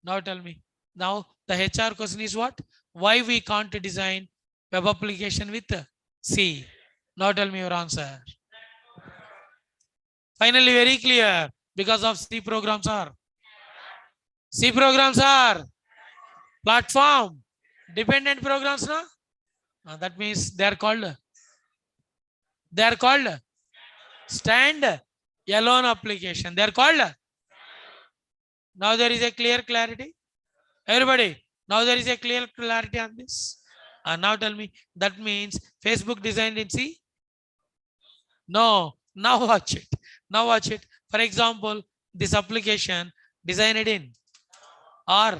Now tell me. Now the HR question is what? Why we can't design web application with C? Now tell me your answer. Finally, very clear. Because of C programs are platform dependent programs, no? That means they are called stand alone application. They are called. Now there is a clear clarity. Everybody, now there is a clear clarity on this. Now tell me, that means Facebook designed in C? No. Now watch it. Now watch it. For example, this application designed in R,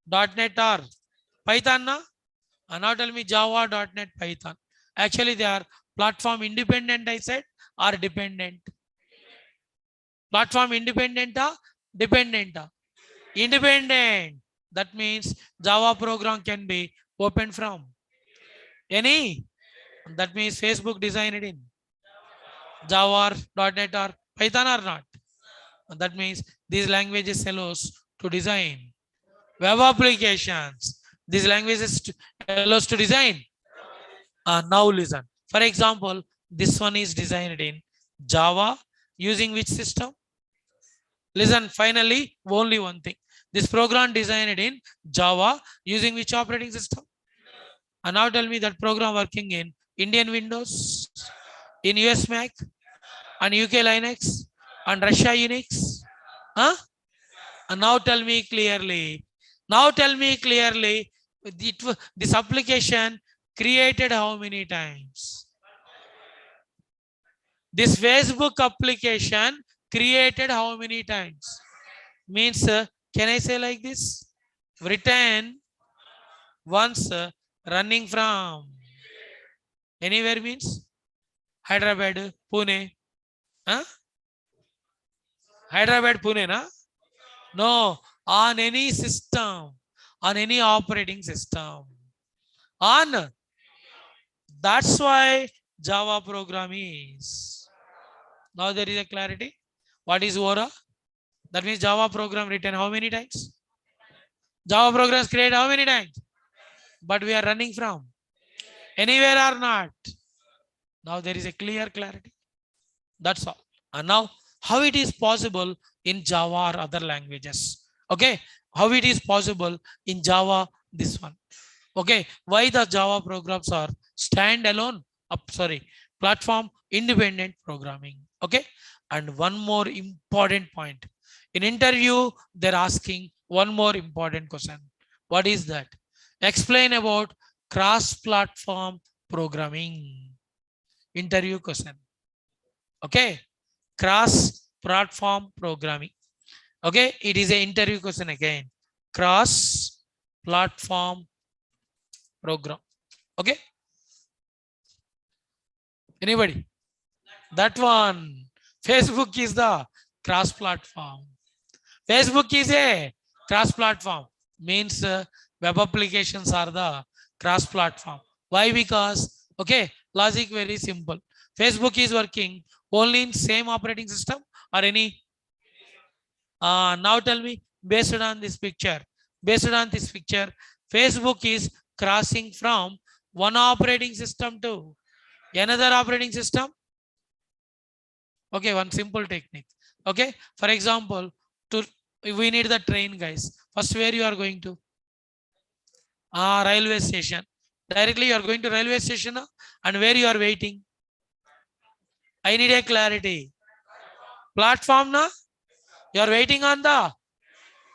.NET R, Python. Na? Now tell me Java, .NET, Python. Actually, they are platform independent, I said, or dependent. Platform independent or dependent? Independent. That means Java program can be opened from any. That means Facebook designed in Java or .NET or Python or not. That means these languages allows to design web applications. These languages allows to design. Now listen. For example, this one is designed in Java using which system? Listen, finally, only one thing. This program designed in Java using which operating system? And now tell me that program working in Indian Windows, in US Mac, and UK Linux, and Russia Unix. Huh? And now tell me clearly. Now tell me clearly. This application created how many times? This Facebook application created how many times? Means, can I say like this? Written once, running from anywhere means Hyderabad, Pune. Huh? Hyderabad, Pune, na? No, on any system, on any operating system. On. That's why Java program is. Now there is a clarity. What is Ora? That means Java program written how many times? Java programs create how many times? But we are running from anywhere or not. Now there is a clear clarity. That's all. And now how it is possible in Java or other languages? Okay, how it is possible in Java, this one. Okay, why the Java programs are standalone? Platform independent programming. Okay, and one more important point. In interview, they're asking one more important question. What is that? Explain about cross-platform programming. Interview question. Okay, cross-platform programming. Okay, it is an interview question again. Cross-platform program. Okay, anybody? That one. Facebook is the cross-platform. Facebook is a cross-platform. Means web applications are the cross-platform. Why? Because, okay, logic very simple. Facebook is working only in same operating system or any. Now tell me, based on this picture, Facebook is crossing from one operating system to another operating system. Okay, one simple technique. Okay, for example, to we need the train, guys. First, where you are going to? Railway station. Directly you are going to railway station, and where you are waiting? I need a clarity. Platform, na? You are waiting on the.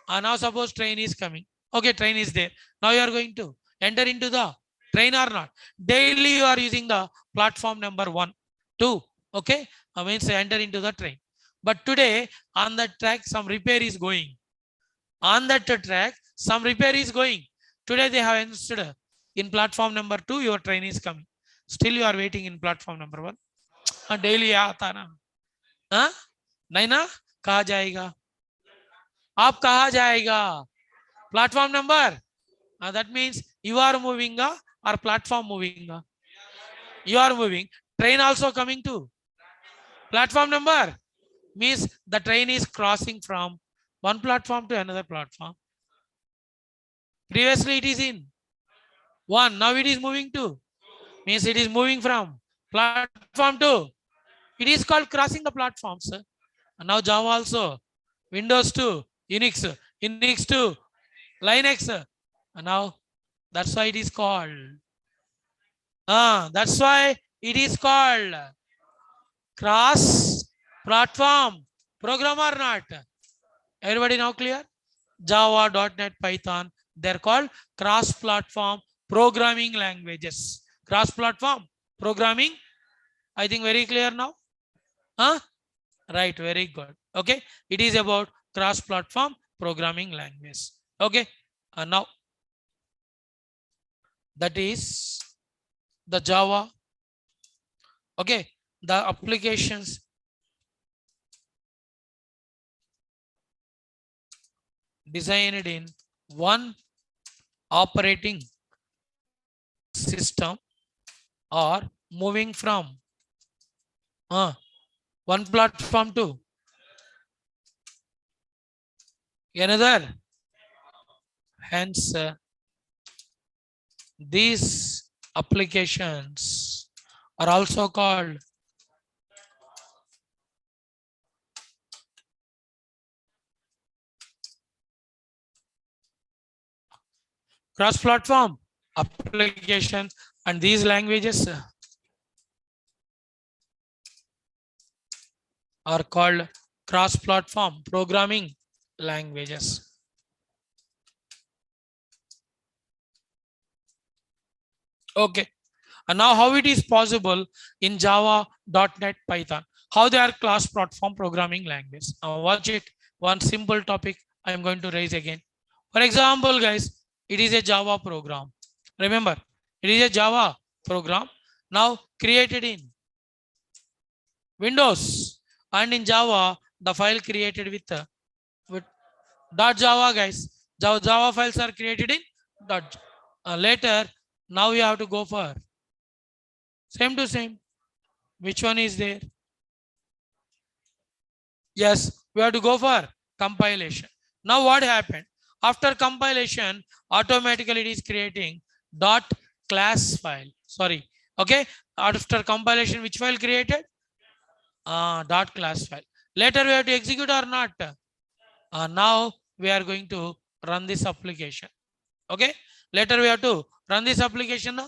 Now suppose train is coming. Okay, train is there. Now you are going to enter into the train or not? Daily you are using the platform number 1, 2. Okay, means enter into the train. But today on the track some repair is going. On that track some repair is going. Today they have instead in platform number 2 your train is coming. Still you are waiting in platform number 1. Daily आता ना. नहीं ना? कहाँ जाएगा? आप कहाँ जाएगा? Platform number. That means you are moving or platform moving. You are moving. Train also coming to platform number. Means the train is crossing from one platform to another platform. Previously it is in 1. Now it is moving to. Means it is moving from platform to. It is called crossing the platforms. And now Java also. Windows to Unix. Unix to Linux. And now that's why it is called. That's why it is called cross platform program or not. Everybody now clear? Java, .NET, Python, they're called cross platform programming languages. Cross platform programming. I think very clear now. Right, very good. Okay, it is about cross-platform programming language. Okay, now that is the Java. Okay, the applications designed in one operating system or moving from one platform to another. Hence, these applications are also called cross-platform application, and these languages are called cross-platform programming languages. Okay, and now how it is possible in Java, .NET, Python? How they are cross-platform programming language? Now watch it. One simple topic I am going to raise again. For example, guys, it is a Java program. Remember, it is a Java program now created in Windows, and in Java, the file created with .java, guys. Java files are created in dot. Later, now you have to go for same to same. Which one is there? Yes, we have to go for compilation. Now what happened? After compilation, automatically it is creating dot class file. Sorry. Okay. After compilation, which file created? Dot class file. Later we have to execute or not? Now we are going to run this application. Okay. Later we have to run this application.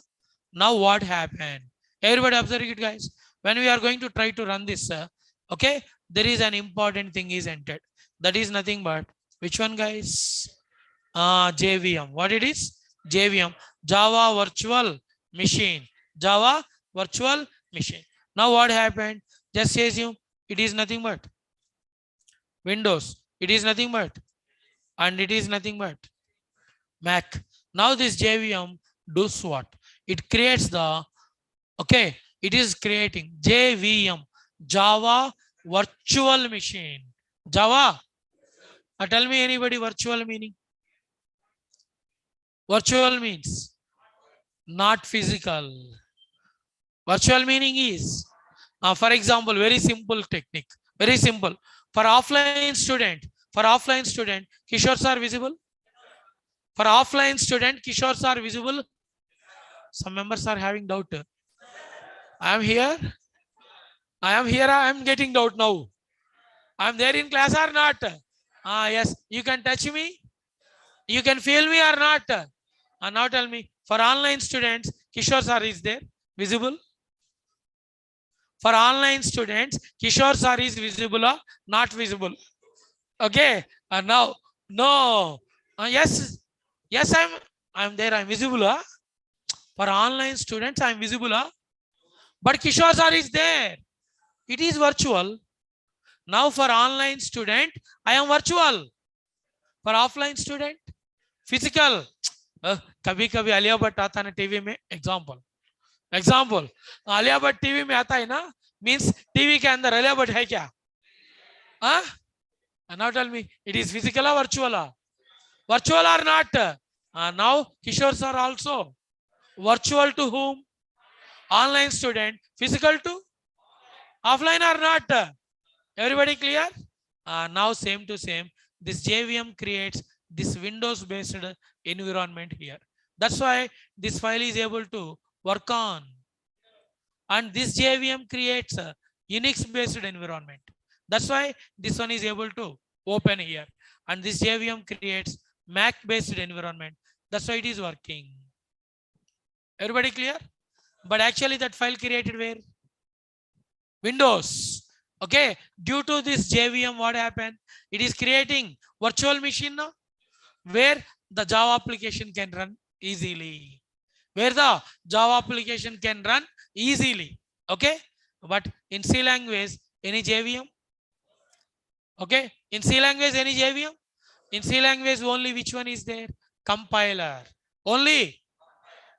Now what happened? Everybody observe it, guys. When we are going to try to run this, okay, there is an important thing is entered. That is nothing but which one, guys? JVM. What it is? JVM. Java Virtual Machine. Java Virtual Machine. Now what happened? Just assume it is nothing but Windows. It is nothing but, and it is nothing but Mac. Now this JVM does what? It creates the, okay, it is creating JVM, Java Virtual Machine. Java, tell me anybody virtual meaning. Virtual means not physical. Virtual meaning is, for example, very simple technique, very simple. For offline student, Kishores are visible. For offline student, Kishores are visible. Some members are having doubt. I am here. I am here. I am getting doubt now. I am there in class or not? Yes. You can touch me. You can feel me or not? Now tell me. For online students, Kishore sir is there visible? For online students, Kishore sir is visible or not visible? Okay. Now, no. Yes. Yes, I'm there. I'm visible. For online students, I'm visible. But Kishore sir is there. It is virtual. Now for online student, I am virtual. For offline student, physical. कभी कभी आलिया भट्ट आता है ना TV में. Example Alia Bhatt TV में आता है ना, मीन्स टीवी के अंदर आलिया भट्ट है क्या? Now tell me, it is physical or virtual? Virtual or not? Now Kishore sir also virtual to whom? Online student. Physical to offline or not? Everybody clear? Now same to same, this JVM creates this Windows based environment here. That's why this file is able to work on. And this JVM creates a Unix based environment. That's why this one is able to open here. And this JVM creates Mac based environment. That's why it is working. Everybody clear? But actually that file created where? Windows. Okay, due to this JVM, what happened? It is creating virtual machine now, where the Java application can run easily. Where the Java application can run easily. Okay, but in C language, any JVM? Okay. In C language, any JVM? In C language, only which one is there? Compiler. Only.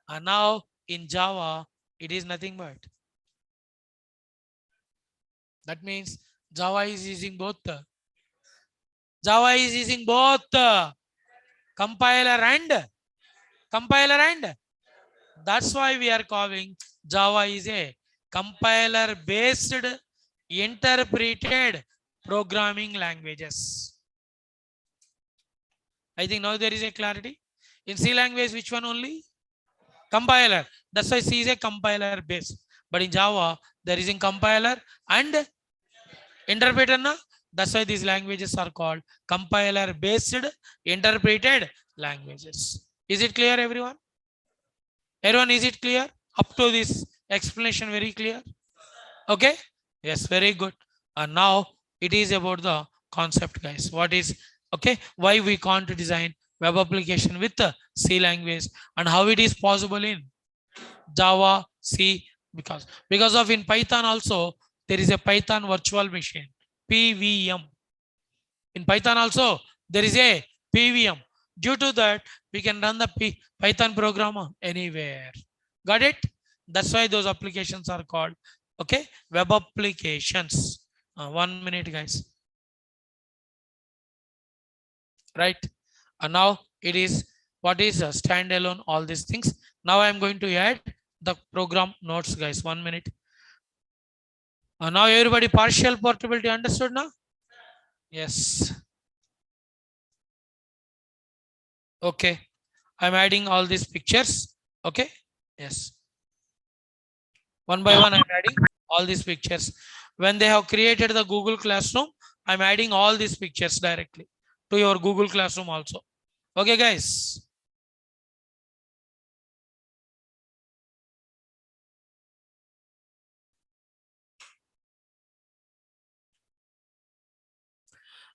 And now in Java, it is nothing but. That means Java is using both the compiler and that's why we are calling Java is a compiler based interpreted programming languages. I think now there is a clarity. In C language, which one only? Compiler. That's why C is a compiler based. But in Java, there is a compiler and interpreter. Na? That's why these languages are called compiler based interpreted languages. Is it clear, everyone? Everyone, is it clear? Up to this explanation, very clear? Okay. Yes, very good. And now it is about the concept, guys. What is, okay, why we can't design web application with the C language and how it is possible in Java, C, because of in Python also there is a Python virtual machine, PVM. In Python also there is a PVM. Due to that, we can run the Python program anywhere. Got it? That's why those applications are called, okay, web applications. 1 minute, guys. Right? And now it is what is a standalone, all these things. Now I'm going to add the program notes, guys. 1 minute. Now everybody partial portability understood now? Yes. Okay. I'm adding all these pictures. Okay. Yes. One by one, I'm adding all these pictures. When they have created the Google Classroom, I'm adding all these pictures directly to your Google Classroom also. Okay, guys.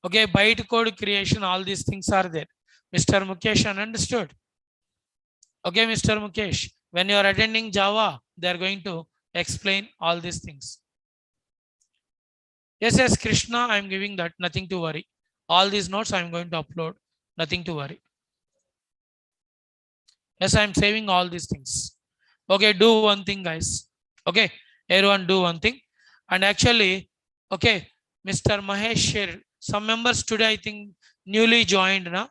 Okay, bytecode creation, all these things are there. Mr. Mukesh, understood? Okay, Mr. Mukesh, when you are attending Java, they are going to explain all these things. Yes, yes, Krishna, I'm giving that, nothing to worry. All these notes I'm going to upload, nothing to worry. Yes, I'm saving all these things. Okay, do one thing, guys. Okay, everyone do one thing. And actually, okay, Mr. Mahesh, some members today, I think, newly joined now.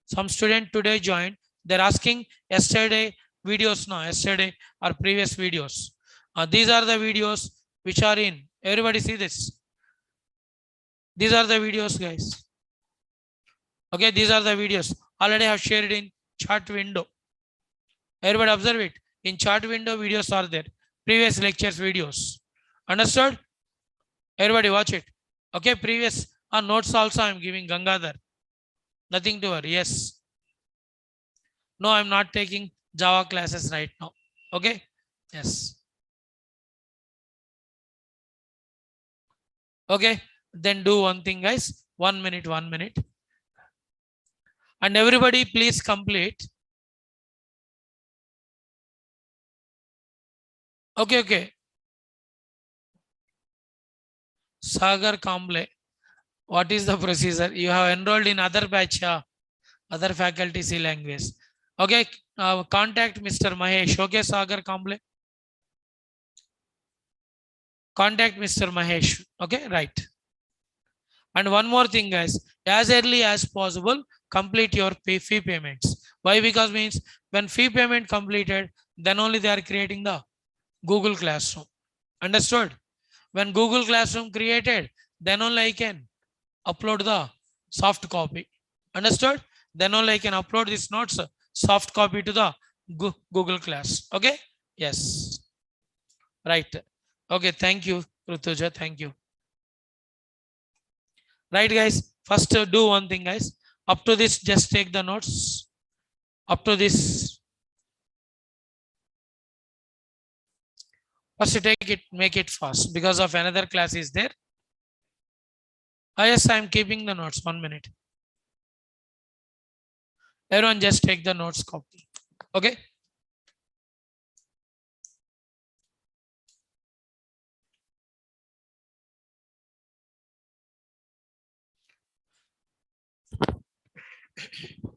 Some student today joined. They're asking yesterday videos now, yesterday or previous videos. These are the videos which are in. Everybody see this. These are the videos, guys. Okay, these are the videos. Already I have shared in chat window. Everybody observe it. In chat window, videos are there. Previous lectures videos. Understood? Everybody watch it. Okay, previous notes also I'm giving Gangadhar. Nothing to worry. Yes. No, I'm not taking Java classes right now. Okay. Yes. Okay. Then do one thing, guys. 1 minute, 1 minute. And everybody please complete. Okay, okay. Sagar Kamble. What is the procedure? You have enrolled in other batch, other faculty C language. Okay. Contact Mr. Mahesh. Okay, Sagar Kamble. Contact Mr. Mahesh. Okay, right. And one more thing, guys, as early as possible, complete your fee payments. Why? Because means when fee payment completed, then only they are creating the Google Classroom. Understood? When Google Classroom created, then only I can upload the soft copy. Understood? Then only I can upload this notes soft copy to the Google Class. Okay? Yes. Right. Okay. Thank you, Rutuja. Thank you. Right, guys. First, do one thing, guys. Up to this, just take the notes. Up to this, first take it, make it fast because of another class is there. Yes, I'm keeping the notes. 1 minute. Everyone, just take the notes copy. Okay.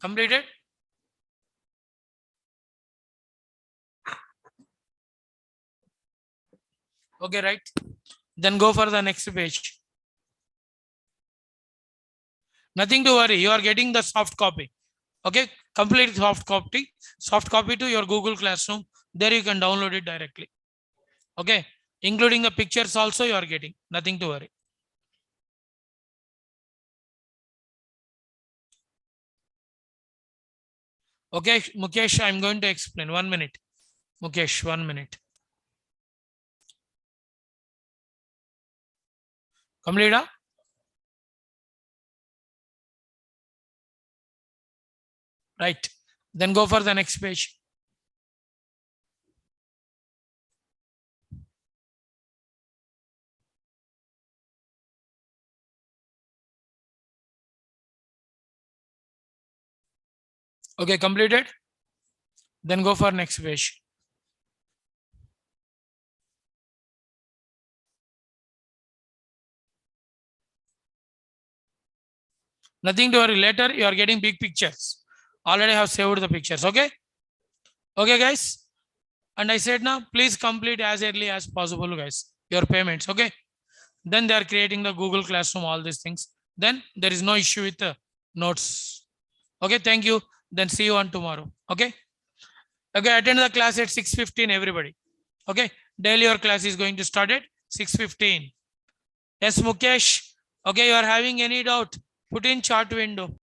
Completed? Okay, right? Then go for the next page. Nothing to worry. You are getting the soft copy. Okay, complete soft copy to your Google Classroom. There you can download it directly. Okay, including the pictures also you are getting. Nothing to worry. Okay, Mukesh, I'm going to explain. 1 minute. Mukesh, 1 minute. Complete? Huh? Right. Then go for the next page. Okay, completed. Then go for next page. Nothing to worry. Later, you are getting big pictures. Already have saved the pictures. Okay. Okay, guys. And I said now, please complete as early as possible, guys. Your payments. Okay. Then they are creating the Google Classroom, all these things. Then there is no issue with the notes. Okay. Thank you. Then see you on tomorrow. Okay. Okay. Attend the class at 6:15, everybody. Okay. Daily your class is going to start at 6:15. Yes, Mukesh. Okay. You are having any doubt? Put in chat window.